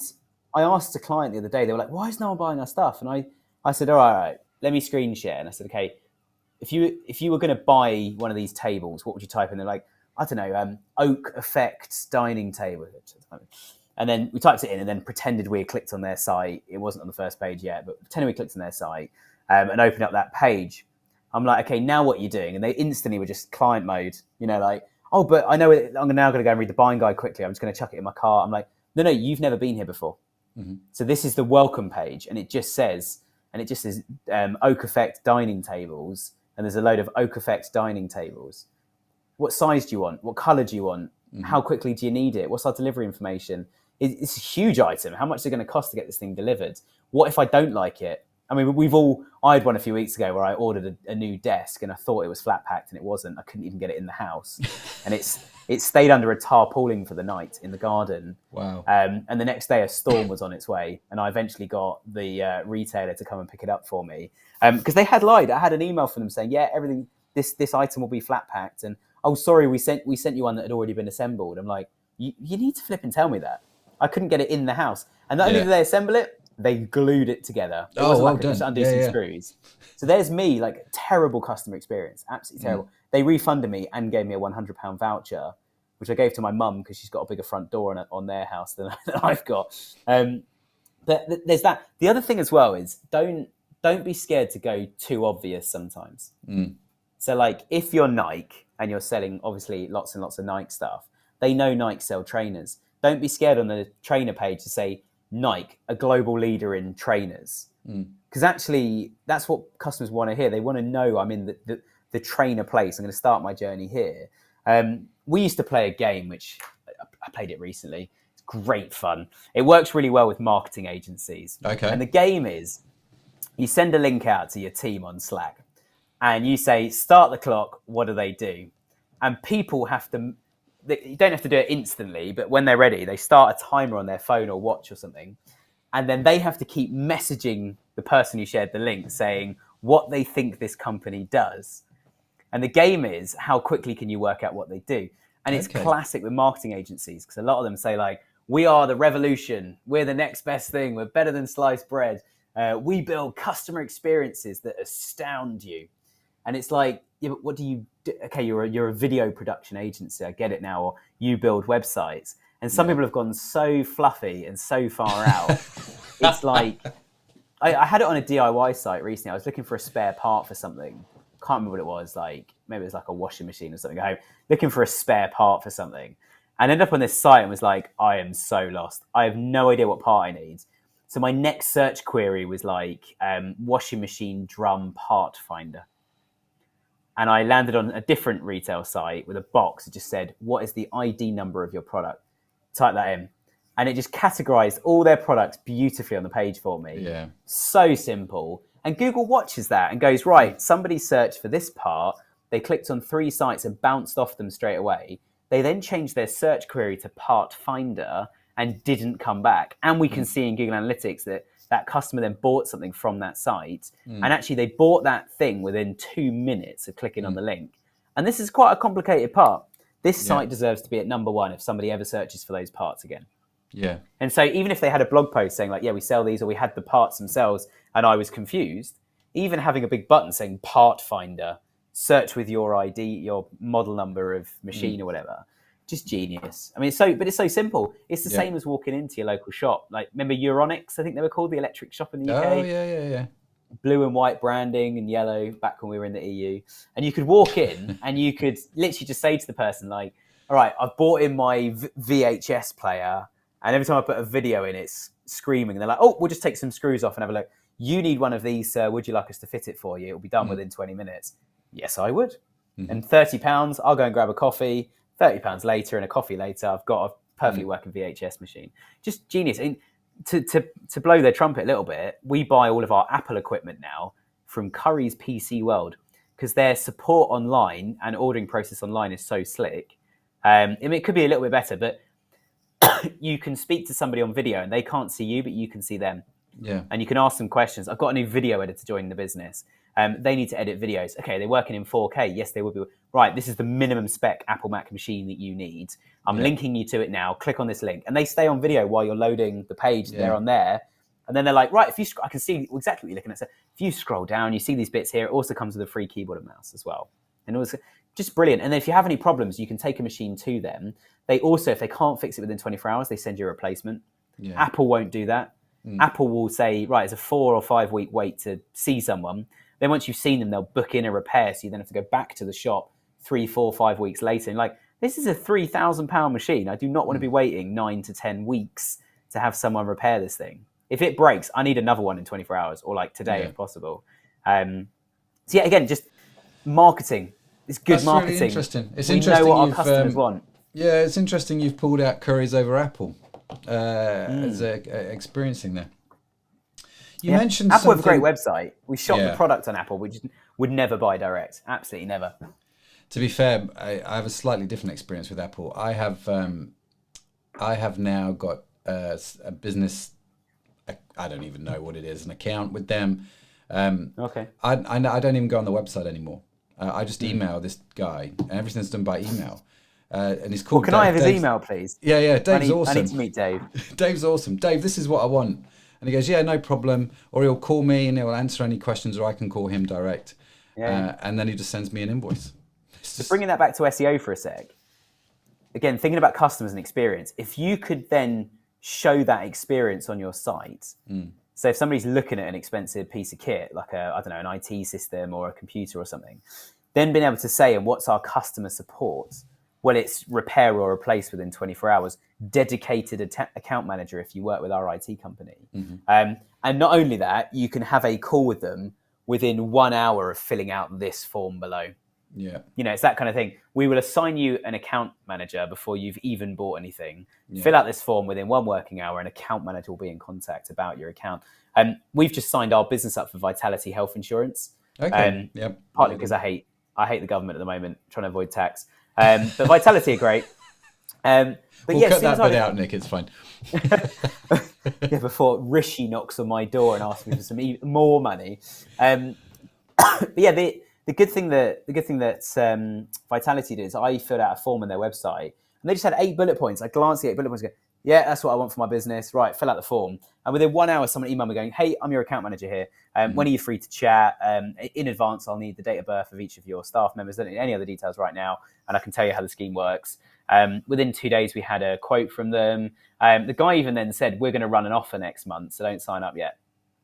I asked a client the other day, they were like, why is no one buying our stuff? And I said, all right, let me screen share. And I said, okay, if you were going to buy one of these tables, what would you type in? They're like, I don't know, oak effect dining table. And then we typed it in and then pretended we had clicked on their site. It wasn't on the first page yet, but pretended we clicked on their site and opened up that page. I'm like, okay, now what are you doing? And they instantly were just client mode, like, oh, but I know I'm now going to go and read the buying guide quickly. I'm just going to chuck it in my cart. I'm like, no, you've never been here before. So this is the welcome page, and it just says Oak Effect dining tables, and there's a load of Oak Effect dining tables. What size do you want? What color do you want? How quickly do you need it? What's our delivery information? It's a huge item. How much is it going to cost to get this thing delivered? What if I don't like it? I mean, I had one a few weeks ago where I ordered a new desk and I thought it was flat packed and it wasn't. I couldn't even get it in the house. And it stayed under a tarpaulin for the night in the garden. Wow. And the next day a storm was on its way. And I eventually got the retailer to come and pick it up for me. Because they had lied. I had an email from them saying, yeah, everything, this item will be flat packed. And, oh, sorry, we sent you one that had already been assembled. I'm like, you need to flip and tell me that. I couldn't get it in the house. And not only did they assemble it, they glued it together. It wasn't like just undo some screws. So there's me, like, terrible customer experience, absolutely terrible. They refunded me and gave me a £100 voucher, which I gave to my mum because she's got a bigger front door on their house than I've got. But there's that. The other thing as well is don't be scared to go too obvious sometimes. So, like, if you're Nike and you're selling, obviously, lots and lots of Nike stuff, they know Nike sell trainers. Don't be scared on the trainer page to say, Nike, a global leader in trainers. Because actually, that's what customers want to hear. They want to know I'm in the trainer place. I'm going to start my journey here. We used to play a game, which I played it recently. It's great fun. It works really well with marketing agencies. Okay. And the game is, you send a link out to your team on Slack and you say, start the clock, what do they do? And people have to... You don't have to do it instantly, but when they're ready, they start a timer on their phone or watch or something. And then they have to keep messaging the person who shared the link saying what they think this company does. And the game is, how quickly can you work out what they do? And it's classic with marketing agencies, because a lot of them say, like, we are the revolution. We're the next best thing. We're better than sliced bread. We build customer experiences that astound you. And it's like, yeah, but what do you do? Okay, you're a video production agency. I get it now. Or you build websites. And some people have gone so fluffy and so far out. It's like, I had it on a DIY site recently. I was looking for a spare part for something. Can't remember what it was. Like, maybe it was like a washing machine or something. Looking for a spare part for something. And ended up on this site and was like, I am so lost. I have no idea what part I need. So my next search query was like, washing machine drum part finder. And I landed on a different retail site with a box that just said, what is the ID number of your product? Type that in. And it just categorized all their products beautifully on the page for me. Yeah. So simple. And Google watches that and goes, right, somebody searched for this part. They clicked on 3 sites and bounced off them straight away. They then changed their search query to part finder and didn't come back. And we can see in Google Analytics that customer then bought something from that site. And actually they bought that thing within 2 minutes of clicking on the link. And this is quite a complicated part. This site deserves to be at number 1 if somebody ever searches for those parts again. Yeah. And so even if they had a blog post saying like, yeah, we sell these, or we had the parts themselves and I was confused, even having a big button saying part finder, search with your ID, your model number of machine or whatever, just genius. I mean, but it's so simple. It's the same as walking into your local shop. Like, remember Euronics? I think they were called, the electric shop in the UK. Oh, yeah. Blue and white branding and yellow back when we were in the EU. And you could walk in and you could literally just say to the person, like, all right, I've bought in my VHS player, and every time I put a video in, it's screaming. And they're like, oh, we'll just take some screws off and have a look. You need one of these, sir. Would you like us to fit it for you? It'll be done within 20 minutes. Yes, I would. And £30, I'll go and grab a coffee. £30 later and a coffee later, I've got a perfectly working VHS machine. Just genius. I mean, to blow their trumpet a little bit, we buy all of our Apple equipment now from Curry's PC World, because their support online and ordering process online is so slick. I mean, it could be a little bit better, but you can speak to somebody on video and they can't see you, but you can see them. Yeah. And you can ask them questions. I've got a new video editor joining the business. They need to edit videos. Okay, they're working in 4K. Yes, they will be. Right, this is the minimum spec Apple Mac machine that you need. I'm linking you to it now. Click on this link. And they stay on video while you're loading the page. They're on there. And then they're like, right, if you I can see exactly what you're looking at. So if you scroll down, you see these bits here. It also comes with a free keyboard and mouse as well. And it was just brilliant. And then if you have any problems, you can take a machine to them. They also, if they can't fix it within 24 hours, they send you a replacement. Yeah. Apple won't do that. Apple will say, right, it's a 4 or 5 week wait to see someone. Then once you've seen them, they'll book in a repair. So you then have to go back to the shop 3, 4, 5 weeks later. And like, this is a £3,000 machine. I do not want to be waiting 9 to 10 weeks to have someone repair this thing. If it breaks, I need another one in 24 hours or like today if possible. So yeah, again, just marketing. It's good marketing. Really interesting. It's we interesting know what our customers want. Yeah, it's interesting you've pulled out curries over Apple as experiencing there. You mentioned Apple have a something... great website. We shop the product on Apple. We just would never buy direct. Absolutely never. To be fair, I have a slightly different experience with Apple. I have now got a business. I don't even know what it is, an account with them. Okay. I don't even go on the website anymore. I just email this guy, and everything's done by email. And he's called. Well, can I have his email, please? Yeah. Dave's awesome. I need to meet Dave. Dave's awesome. Dave, this is what I want. And he goes, yeah, no problem. Or he'll call me and he'll answer any questions, or I can call him direct. Yeah. And then he just sends me an invoice. So bringing that back to SEO for a sec. Again, thinking about customers and experience. If you could then show that experience on your site. So if somebody's looking at an expensive piece of kit, like an IT system or a computer or something, then being able to say, and what's our customer support? Well, it's repair or replace within 24 hours, dedicated account manager if you work with our IT company. And not only that, you can have a call with them within 1 hour of filling out this form below. Yeah. It's that kind of thing. We will assign you an account manager before you've even bought anything. Fill out this form within 1 working hour, and account manager will be in contact about your account. We've just signed our business up for Vitality health insurance. Okay. Partly because I hate the government at the moment, trying to avoid tax. But Vitality are great. But we'll cut that bit out, Nick. It's fine. Before Rishi knocks on my door and asks me for some more money. But yeah, the good thing that Vitality did is I filled out a form on their website, and they just had 8 bullet points. I glanced at the 8 bullet points and go, yeah, that's what I want for my business. Right, fill out the form. And within 1 hour, someone emailed me going, hey, I'm your account manager here. When are you free to chat? In advance, I'll need the date of birth of each of your staff members. I don't need any other details right now, and I can tell you how the scheme works. Within 2 days, we had a quote from them. The guy even then said, we're going to run an offer next month, so don't sign up yet.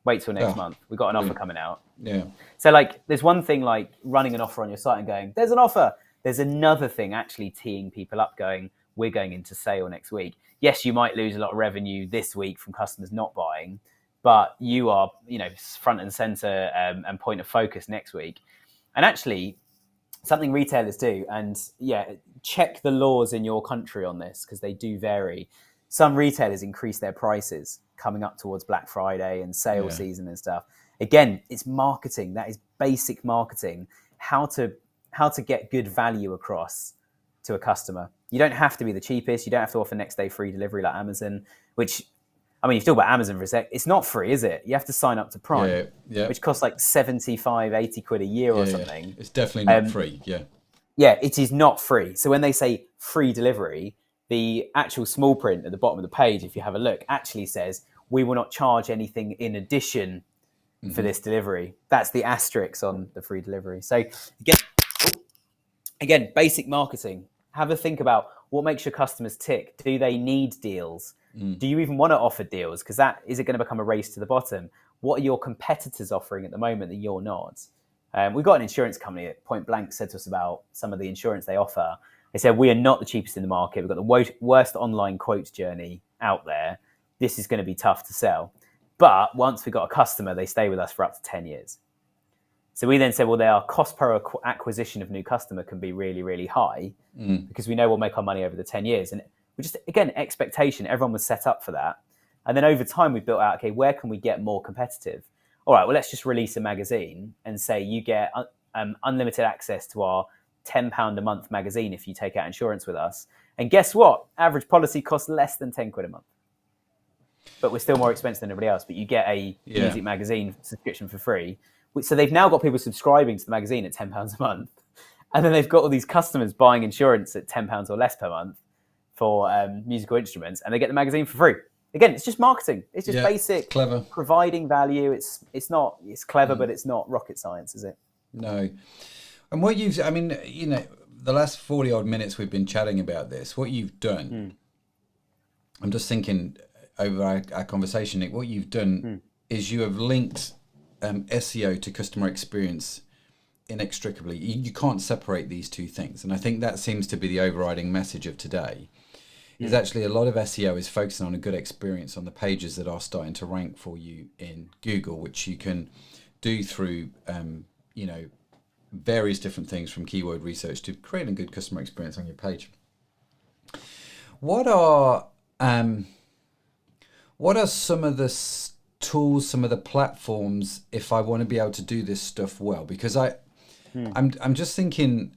Wait till next month. We've got an offer coming out. Yeah. So there's one thing like running an offer on your site and going, there's an offer. There's another thing actually teeing people up going, we're going into sale next week. Yes, you might lose a lot of revenue this week from customers not buying, but you are, front and center and point of focus next week. And actually, something retailers do, and check the laws in your country on this because they do vary. Some retailers increase their prices coming up towards Black Friday and sale season and stuff. Again, it's marketing. That is basic marketing. How to get good value across to a customer. You don't have to be the cheapest. You don't have to offer next day free delivery like Amazon, which, you've talked about Amazon for a sec. It's not free, is it? You have to sign up to Prime, which costs like 75, 80 quid a year or something. Yeah. It's definitely not free, Yeah, it is not free. So when they say free delivery, the actual small print at the bottom of the page, if you have a look, actually says, we will not charge anything in addition for this delivery. That's the asterisk on the free delivery. So again, basic marketing. Have a think about what makes your customers tick. Do they need deals? Do you even want to offer deals? Because is it going to become a race to the bottom? What are your competitors offering at the moment that you're not? We've got an insurance company that point blank said to us about some of the insurance they offer. They said, we are not the cheapest in the market. We've got the worst online quotes journey out there. This is going to be tough to sell. But once we've got a customer, they stay with us for up to 10 years. So we then said, well, their cost per acquisition of new customer can be really, really high because we know we'll make our money over the 10 years. And we just, again, expectation. Everyone was set up for that. And then over time, we built out, okay, where can we get more competitive? All right, well, let's just release a magazine and say you get unlimited access to our £10 a month magazine if you take out insurance with us. And guess what? Average policy costs less than 10 quid a month. But we're still more expensive than everybody else. But you get a music magazine subscription for free. So they've now got people subscribing to the magazine at £10 a month. And then they've got all these customers buying insurance at £10 or less per month for musical instruments. And they get the magazine for free. Again, it's just marketing. It's just basic, clever, providing value. It's clever, but it's not rocket science, is it? No. And what the last 40 odd minutes we've been chatting about this, what you've done, I'm just thinking over our conversation, Nick, what you've done is you have linked SEO to customer experience inextricably. You can't separate these two things. And I think that seems to be the overriding message of today, is actually a lot of SEO is focusing on a good experience on the pages that are starting to rank for you in Google, which you can do through, various different things from keyword research to create a good customer experience on your page. What are some of the tools, some of the platforms, if I want to be able to do this stuff well? Because I'm just thinking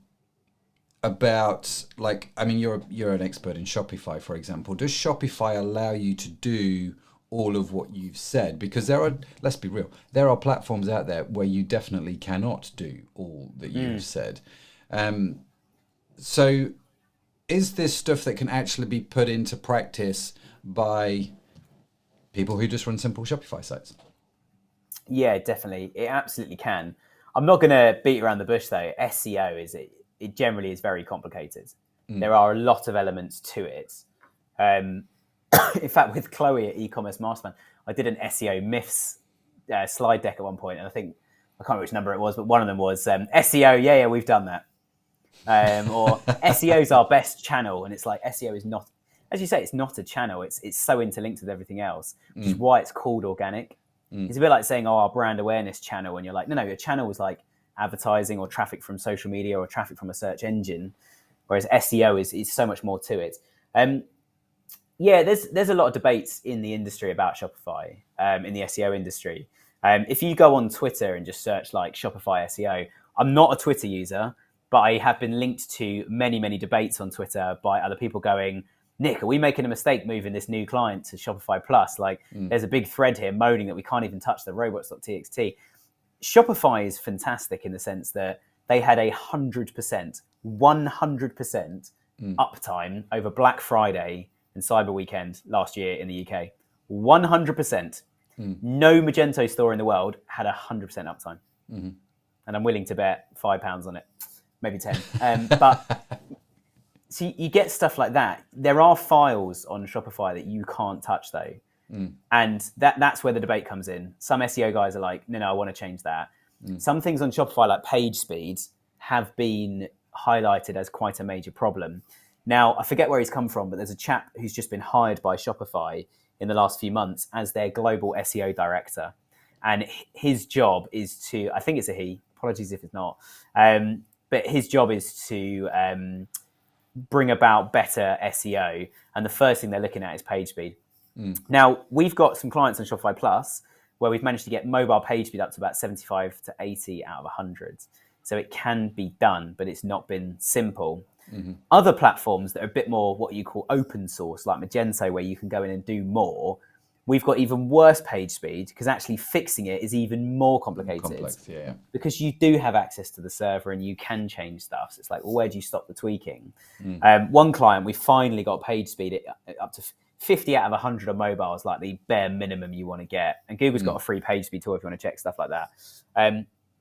about, like, I mean, you're an expert in Shopify, for example. Does Shopify allow you to do all of what you've said? Because let's be real, there are platforms out there where you definitely cannot do all that you've said. So is this stuff that can actually be put into practice by people who just run simple Shopify sites? Yeah, definitely. It absolutely can. I'm not going to beat around the bush though. SEO it generally is very complicated. There are a lot of elements to it. In fact, with Chloe at eCommerce Mastermind, I did an SEO myths slide deck at one point, and I can't remember which number it was, but one of them was SEO. Yeah, we've done that. Or SEO is our best channel, and it's like SEO is not, as you say, it's not a channel. It's so interlinked with everything else, which is why it's called organic. It's a bit like saying, our brand awareness channel, and you're like, no, your channel is like advertising or traffic from social media or traffic from a search engine, whereas SEO is so much more to it. There's a lot of debates in the industry about Shopify, in the SEO industry. If you go on Twitter and just search like Shopify SEO, I'm not a Twitter user, but I have been linked to many, many debates on Twitter by other people going, Nick, are we making a mistake moving this new client to Shopify Plus? There's a big thread here moaning that we can't even touch the robots.txt. Shopify is fantastic in the sense that they had 100% uptime over Black Friday and Cyber Weekend last year in the UK. 100%. No Magento store in the world had 100% uptime. And I'm willing to bet £5 on it, maybe 10. But so you get stuff like that. There are files on Shopify that you can't touch though. And that's where the debate comes in. Some SEO guys are like, no, I want to change that. Some things on Shopify, like page speeds, have been highlighted as quite a major problem. Now, I forget where he's come from, but there's a chap who's just been hired by Shopify in the last few months as their global SEO director. And his job is to, I think it's a he, apologies if it's not, but his job is to bring about better SEO. And the first thing they're looking at is page speed. Now, we've got some clients on Shopify Plus where we've managed to get mobile page speed up to about 75 to 80 out of 100. So it can be done, but it's not been simple. Other platforms that are a bit more what you call open source, like Magento, where you can go in and do more, we've got even worse page speed because actually fixing it is even more complicated. Because you do have access to the server and you can change stuff. So it's like, well, where do you stop the tweaking? One client, we finally got page speed up to 50 out of 100 on mobile is like the bare minimum you want to get. And Google's got a free page speed tool if you want to check stuff like that.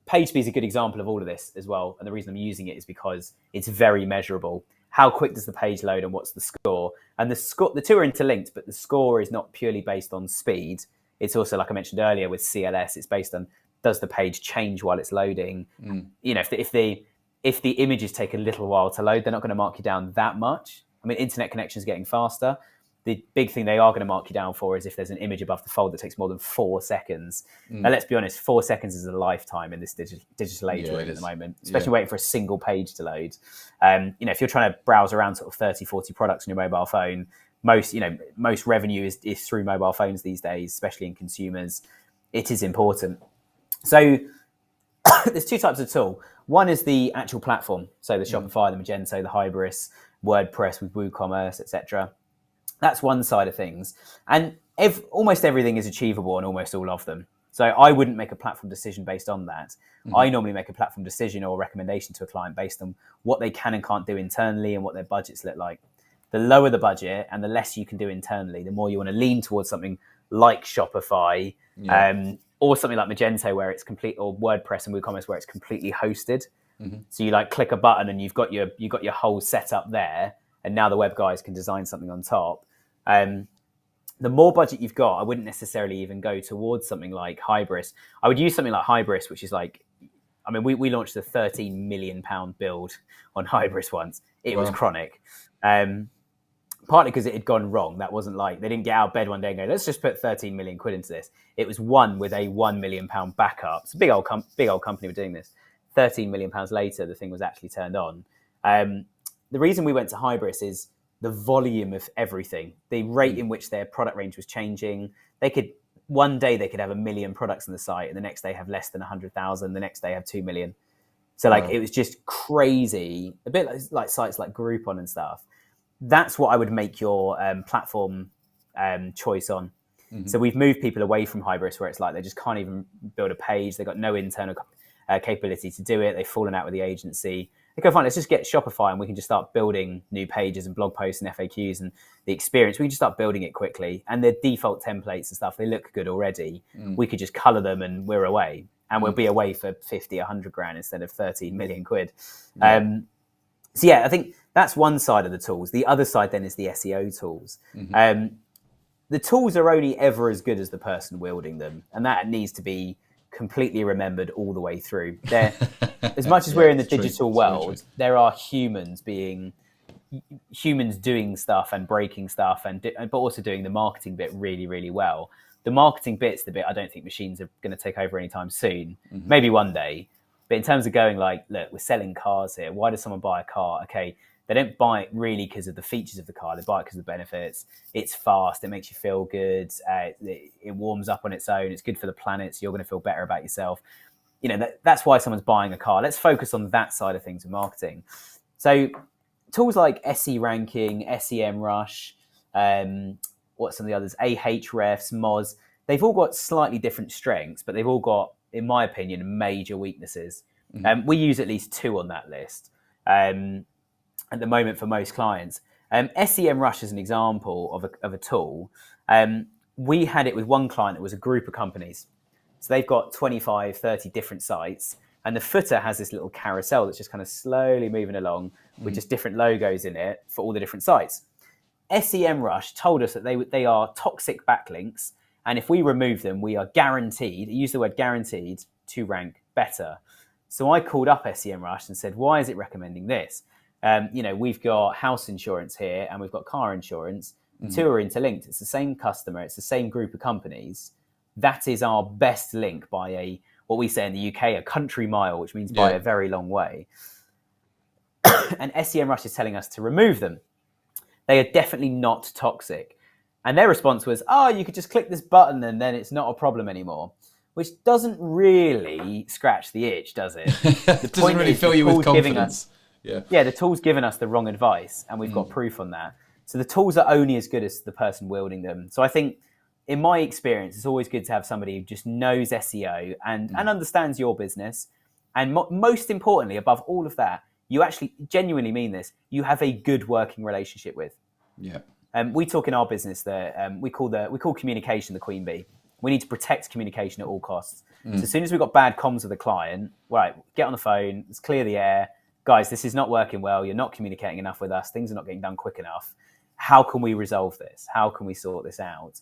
Page speed is a good example of all of this as well. And the reason I'm using it is because it's very measurable. How quick does the page load and what's the score? And the two are interlinked, but the score is not purely based on speed. It's also, like I mentioned earlier, with CLS, it's based on, does the page change while it's loading? You know, if the images take a little while to load, they're not going to mark you down that much. I mean, internet connection is getting faster. The big thing they are going to mark you down for is if there's an image above the fold that takes more than 4 seconds. Now, let's be honest, 4 seconds is a lifetime in this digital age we're in at the moment, especially waiting for a single page to load. You know, if you're trying to browse around sort of 30, 40 products on your mobile phone, most revenue is through mobile phones these days, especially in consumers. It is important. So there's two types of tool. One is the actual platform. So the Shopify, the Magento, the Hybris, WordPress with WooCommerce, etc. That's one side of things. And almost everything is achievable on almost all of them. So I wouldn't make a platform decision based on that. I normally make a platform decision or recommendation to a client based on what they can and can't do internally and what their budgets look like. The lower the budget and the less you can do internally, the more you want to lean towards something like Shopify or something like Magento where it's complete, or WordPress and WooCommerce where it's completely hosted. So you like click a button and you've got your whole setup there. And now the web guys can design something on top. The more budget you've got, I wouldn't necessarily even go towards something like Hybris. I would use something like Hybris, which is like, I mean, we launched a £13 million build on Hybris once. It was chronic. partly because it had gone wrong. That wasn't like, they didn't get out of bed one day and go, let's just put 13 million quid into this. It was one with a £1 million backup. It's a big old company were doing this. 13 million pounds later, the thing was actually turned on. The reason we went to Hybris is the volume of everything, the rate in which their product range was changing. One day they could have 1 million products on the site, and the next day have less than 100,000. The next day have 2 million. So it was just crazy. A bit like sites like Groupon and stuff. That's what I would make your platform choice on. Mm-hmm. So we've moved people away from Hybris, where it's like they just can't even build a page. They've got no internal capability to do it. They've fallen out with the agency. They go, fine, let's just get Shopify and we can just start building new pages and blog posts and FAQs and the experience. We can just start building it quickly. And the default templates and stuff, they look good already. We could just color them and we're away. And we'll be away for 50, 100 grand instead of 13 million quid. So yeah, I think that's one side of the tools. The other side then is the SEO tools. The tools are only ever as good as the person wielding them. And that needs to be completely remembered all the way through. As much as we're in the digital world, there are humans doing stuff and breaking stuff, but also doing the marketing bit really, really well. The marketing bit's the bit I don't think machines are going to take over anytime soon. Maybe one day. But in terms of going like, look, we're selling cars here. Why does someone buy a car? Okay, they don't buy it really because of the features of the car. They buy it because of the benefits. It's fast. It makes you feel good. It warms up on its own. It's good for the planet. So you're going to feel better about yourself. That's why someone's buying a car. Let's focus on that side of things with marketing. So tools like SE ranking, SEM rush, what's some of the others? Ahrefs, Moz. They've all got slightly different strengths, but they've all got, in my opinion, major weaknesses. We use at least 2 on that list. At the moment for most clients. SEM Rush is an example of a tool. We had it with one client that was a group of companies. So they've got 25, 30 different sites, and the footer has this little carousel that's just kind of slowly moving along with just different logos in it for all the different sites. SEM Rush told us that they are toxic backlinks, and if we remove them, we are guaranteed, use the word guaranteed, to rank better. So I called up SEM Rush and said, why is it recommending this? We've got house insurance here and we've got car insurance. The 2 are interlinked. It's the same customer. It's the same group of companies. That is our best link by what we say in the UK, a country mile, which means by a very long way. And SEM Rush is telling us to remove them. They are definitely not toxic. And their response was, you could just click this button and then it's not a problem anymore. Which doesn't really scratch the itch, does it? It doesn't really fill you with confidence. The tool's given us the wrong advice, and we've got proof on that. So the tools are only as good as the person wielding them. So I think, in my experience, it's always good to have somebody who just knows SEO and understands your business. And most importantly, above all of that, you actually genuinely mean this. You have a good working relationship with. Yeah. We talk in our business that we call communication the queen bee. We need to protect communication at all costs. So as soon as we've got bad comms with a client, right, get on the phone, let's clear the air. Guys, this is not working well. You're not communicating enough with us. Things are not getting done quick enough. How can we resolve this? How can we sort this out?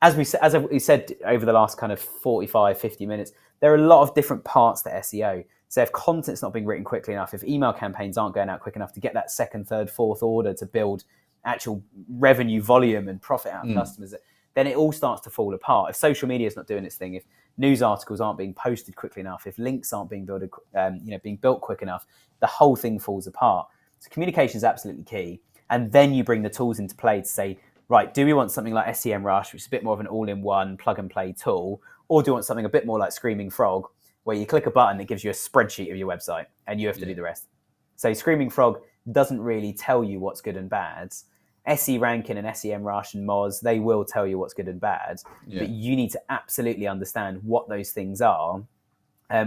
As we said over the last kind of 45, 50 minutes, there are a lot of different parts to SEO. So if content's not being written quickly enough, if email campaigns aren't going out quick enough to get that second, third, fourth order to build actual revenue volume and profit out of customers, then it all starts to fall apart. If social media is not doing its thing, if news articles aren't being posted quickly enough, if links aren't being built quick enough, the whole thing falls apart. So communication is absolutely key. And then you bring the tools into play to say, right, do we want something like SEM Rush, which is a bit more of an all-in-one plug-and-play tool, or do you want something a bit more like Screaming Frog, where you click a button, it gives you a spreadsheet of your website, and you have to do the rest. So Screaming Frog doesn't really tell you what's good and bad. SE Ranking and SEM Rush and Moz, they will tell you what's good and bad, but you need to absolutely understand what those things are.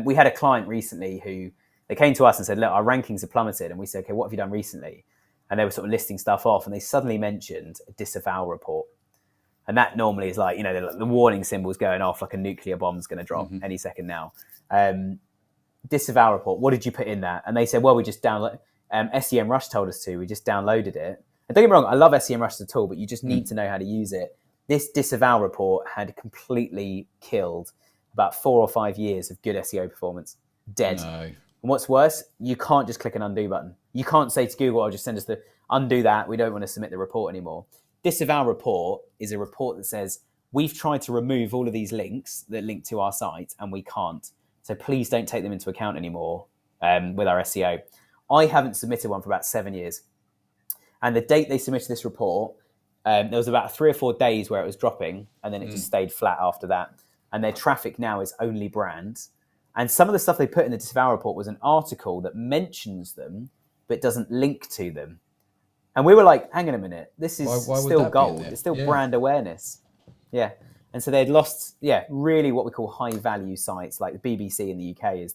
We had a client recently who, they came to us and said, look, our rankings have plummeted. And we said, okay, what have you done recently? And they were sort of listing stuff off, and they suddenly mentioned a disavow report. And that normally is like, the warning symbol's going off, like a nuclear bomb's going to drop any second now. Disavow report, what did you put in that? And they said, well, we just download, SEM Rush told us to, we just downloaded it. And don't get me wrong, I love SEM Rush as a tool, but you just need to know how to use it. This disavow report had completely killed about 4 or 5 years of good SEO performance. Dead. And what's worse, you can't just click an undo button. You can't say to Google, "I'll just send us the undo that. We don't want to submit the report anymore." Disavow report is a report that says, we've tried to remove all of these links that link to our site and we can't. So please don't take them into account anymore with our SEO. I haven't submitted one for about 7 years. And the date they submitted this report, there was about 3 or 4 days where it was dropping, and then it just stayed flat after that. And their traffic now is only brand. And some of the stuff they put in the disavow report was an article that mentions them, but doesn't link to them. And we were like, hang on a minute, this is still gold. It's still brand awareness. Yeah. And so they'd lost, really what we call high value sites, like the BBC in the UK is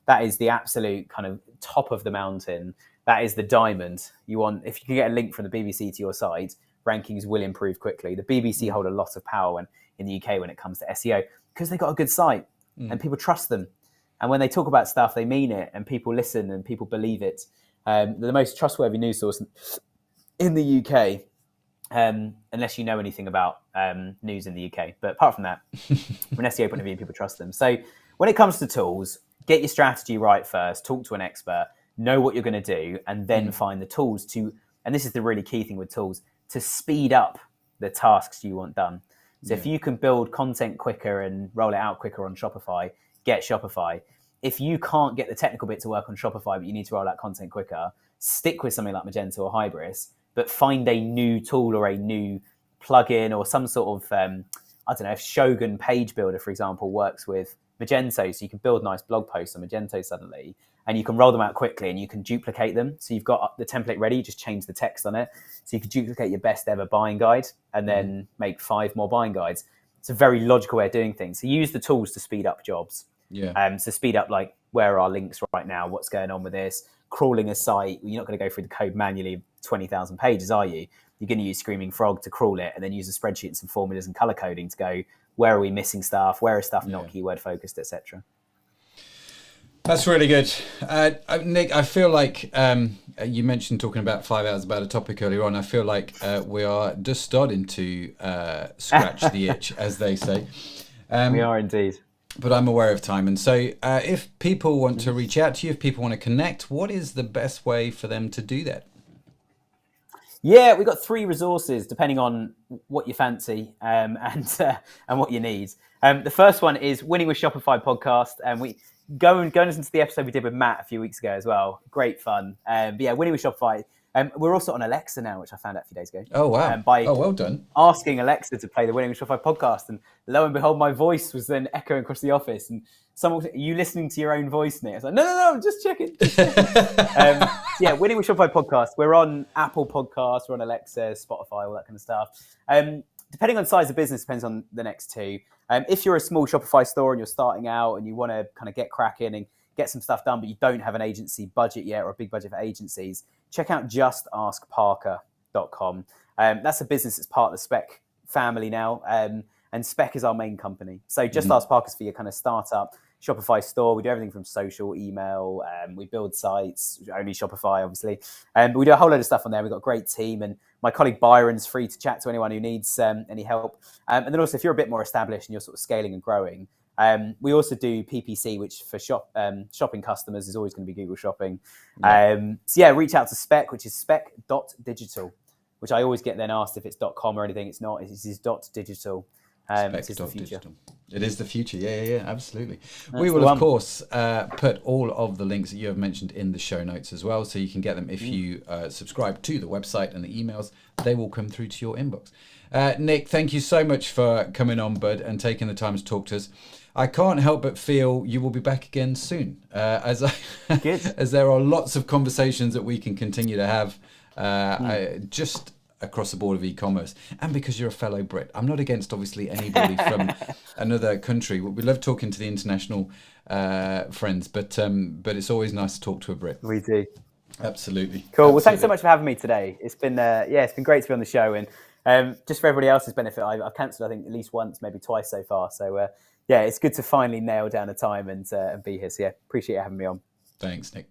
that is the absolute kind of top of the mountain. That is the diamond. If you can get a link from the BBC to your site, rankings will improve quickly. The BBC hold a lot of power in the UK when it comes to SEO because they've got a good site and people trust them. And when they talk about stuff, they mean it and people listen and people believe it. They're the most trustworthy news source in the UK, unless you know anything about news in the UK. But apart from that, from an SEO point of view, people trust them. So when it comes to tools, get your strategy right first, talk to an expert, know what you're going to do, and then find the tools and this is the really key thing with tools, to speed up the tasks you want done. So if you can build content quicker and roll it out quicker on Shopify, get Shopify. If you can't get the technical bit to work on Shopify, but you need to roll out content quicker, stick with something like Magento or Hybris, but find a new tool or a new plugin or some sort of, if Shogun Page Builder, for example, works with Magento, so you can build nice blog posts on Magento suddenly, and you can roll them out quickly and you can duplicate them. So you've got the template ready, you just change the text on it. So you can duplicate your best ever buying guide and then make 5 more buying guides. It's a very logical way of doing things. So use the tools to speed up jobs. So speed up, like, where are our links right now? What's going on with this? Crawling a site, you're not going to go through the code manually, 20,000 pages, are you? You're going to use Screaming Frog to crawl it and then use a spreadsheet and some formulas and color coding to go, where are we missing stuff? Where is stuff not keyword focused, etc. That's really good. Nick, I feel like you mentioned talking about 5 hours about a topic earlier on. I feel like we are just starting to scratch the itch, as they say. We are indeed. But I'm aware of time. And so if people want to reach out to you, if people want to connect, what is the best way for them to do that? Yeah, we've got 3 resources depending on what you fancy and what you need. The first one is Winning with Shopify podcast. And we go and listen to the episode we did with Matt a few weeks ago as well. Great fun. But yeah, Winning with Shopify. We're also on Alexa now, which I found out a few days ago. Oh, wow. Well done. Asking Alexa to play the Winning with Shopify podcast. And lo and behold, my voice was then echoing across the office. And someone was, are you listening to your own voice, Nick? I was like, no, I'm just checking. Yeah, Winning with Shopify podcast. We're on Apple Podcasts, we're on Alexa, Spotify, all that kind of stuff. Depending on size of business, depends on the next 2. If you're a small Shopify store and you're starting out and you want to kind of get cracking and get some stuff done, but you don't have an agency budget yet or a big budget for agencies, check out justaskparker.com. That's a business that's part of the Spec family now, and Spec is our main company. So Just Ask Parker's for your kind of startup Shopify store. We do everything from social, email, we build sites, only Shopify, obviously. But we do a whole load of stuff on there. We've got a great team, and my colleague Byron's free to chat to anyone who needs any help. And then also, if you're a bit more established and you're sort of scaling and growing, we also do PPC, which for shopping customers is always going to be Google Shopping. Reach out to Spec, which is spec.digital, which I always get then asked if it's .com or anything. It's not. It is .digital. It is the future. It is the future. Yeah, absolutely. We will, of course, put all of the links that you have mentioned in the show notes as well, so you can get them if you subscribe to the website and the emails. They will come through to your inbox. Nick, thank you so much for coming on, bud, and taking the time to talk to us. I can't help but feel you will be back again soon, as there are lots of conversations that we can continue to have just across the board of e-commerce. And because you're a fellow Brit, I'm not against, obviously, anybody from another country. We love talking to the international friends, but it's always nice to talk to a Brit. We do. Absolutely. Cool. Well, thanks so much for having me today. It's been it's been great to be on the show, and just for everybody else's benefit, I've cancelled, I think, at least once, maybe twice so far. So it's good to finally nail down a time and be here. So yeah, appreciate you having me on. Thanks, Nick.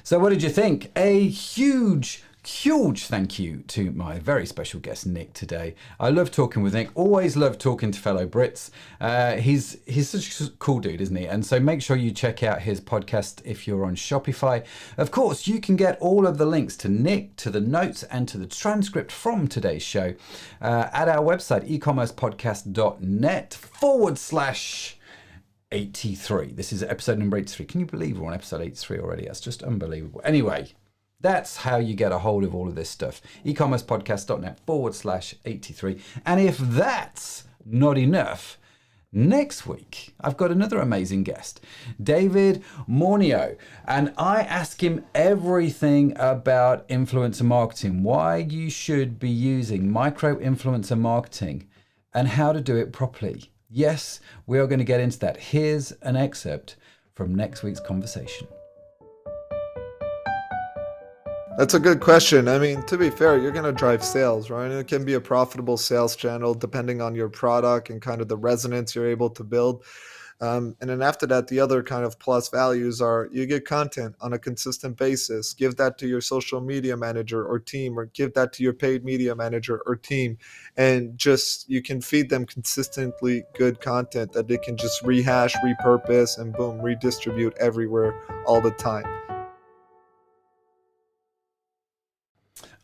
So what did you think? A huge huge thank you to my very special guest, Nick, today. I love talking with Nick. Always love talking to fellow Brits. He's such a cool dude, isn't he? And so make sure you check out his podcast if you're on Shopify. Of course, you can get all of the links to Nick, to the notes, and to the transcript from today's show at our website, ecommercepodcast.net/83. This is episode number 83. Can you believe we're on episode 83 already? That's just unbelievable. Anyway, that's how you get a hold of all of this stuff. ecommercepodcast.net/83. And if that's not enough, next week, I've got another amazing guest, David Mornio, and I ask him everything about influencer marketing, why you should be using micro-influencer marketing, and how to do it properly. Yes, we are going to get into that. Here's an excerpt from next week's conversation. That's a good question. I mean, to be fair, you're going to drive sales, right? And it can be a profitable sales channel depending on your product and kind of the resonance you're able to build. And then after that, the other kind of plus values are you get content on a consistent basis. Give that to your social media manager or team, or give that to your paid media manager or team. And just you can feed them consistently good content that they can just rehash, repurpose, and boom, redistribute everywhere all the time.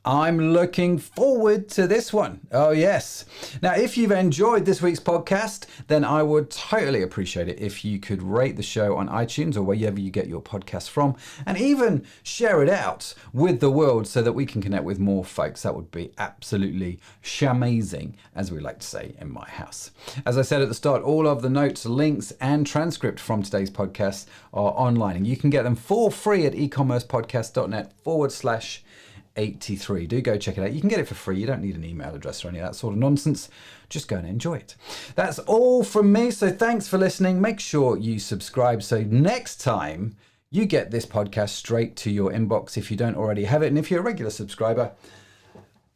I'm looking forward to this one. Oh, yes. Now, if you've enjoyed this week's podcast, then I would totally appreciate it if you could rate the show on iTunes or wherever you get your podcast from, and even share it out with the world so that we can connect with more folks. That would be absolutely shamazing, as we like to say in my house. As I said at the start, all of the notes, links, and transcript from today's podcast are online, and you can get them for free at ecommercepodcast.net/83. Do go check it out. You can get it for free. You don't need an email address or any of that sort of nonsense. Just go and enjoy it. That's all from me. So thanks for listening. Make sure you subscribe so next time you get this podcast straight to your inbox if you don't already have it. And if you're a regular subscriber,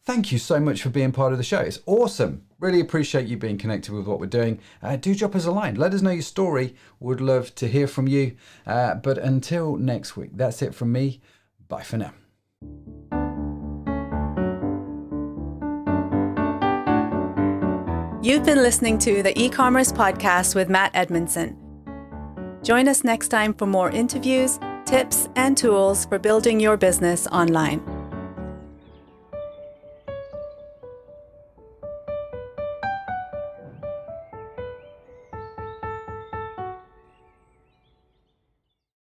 thank you so much for being part of the show. It's awesome. Really appreciate you being connected with what we're doing. Do drop us a line. Let us know your story. Would love to hear from you. But until next week, that's it from me. Bye for now. You've been listening to the e-commerce podcast with Matt Edmondson. Join us next time for more interviews, tips, and tools for building your business online.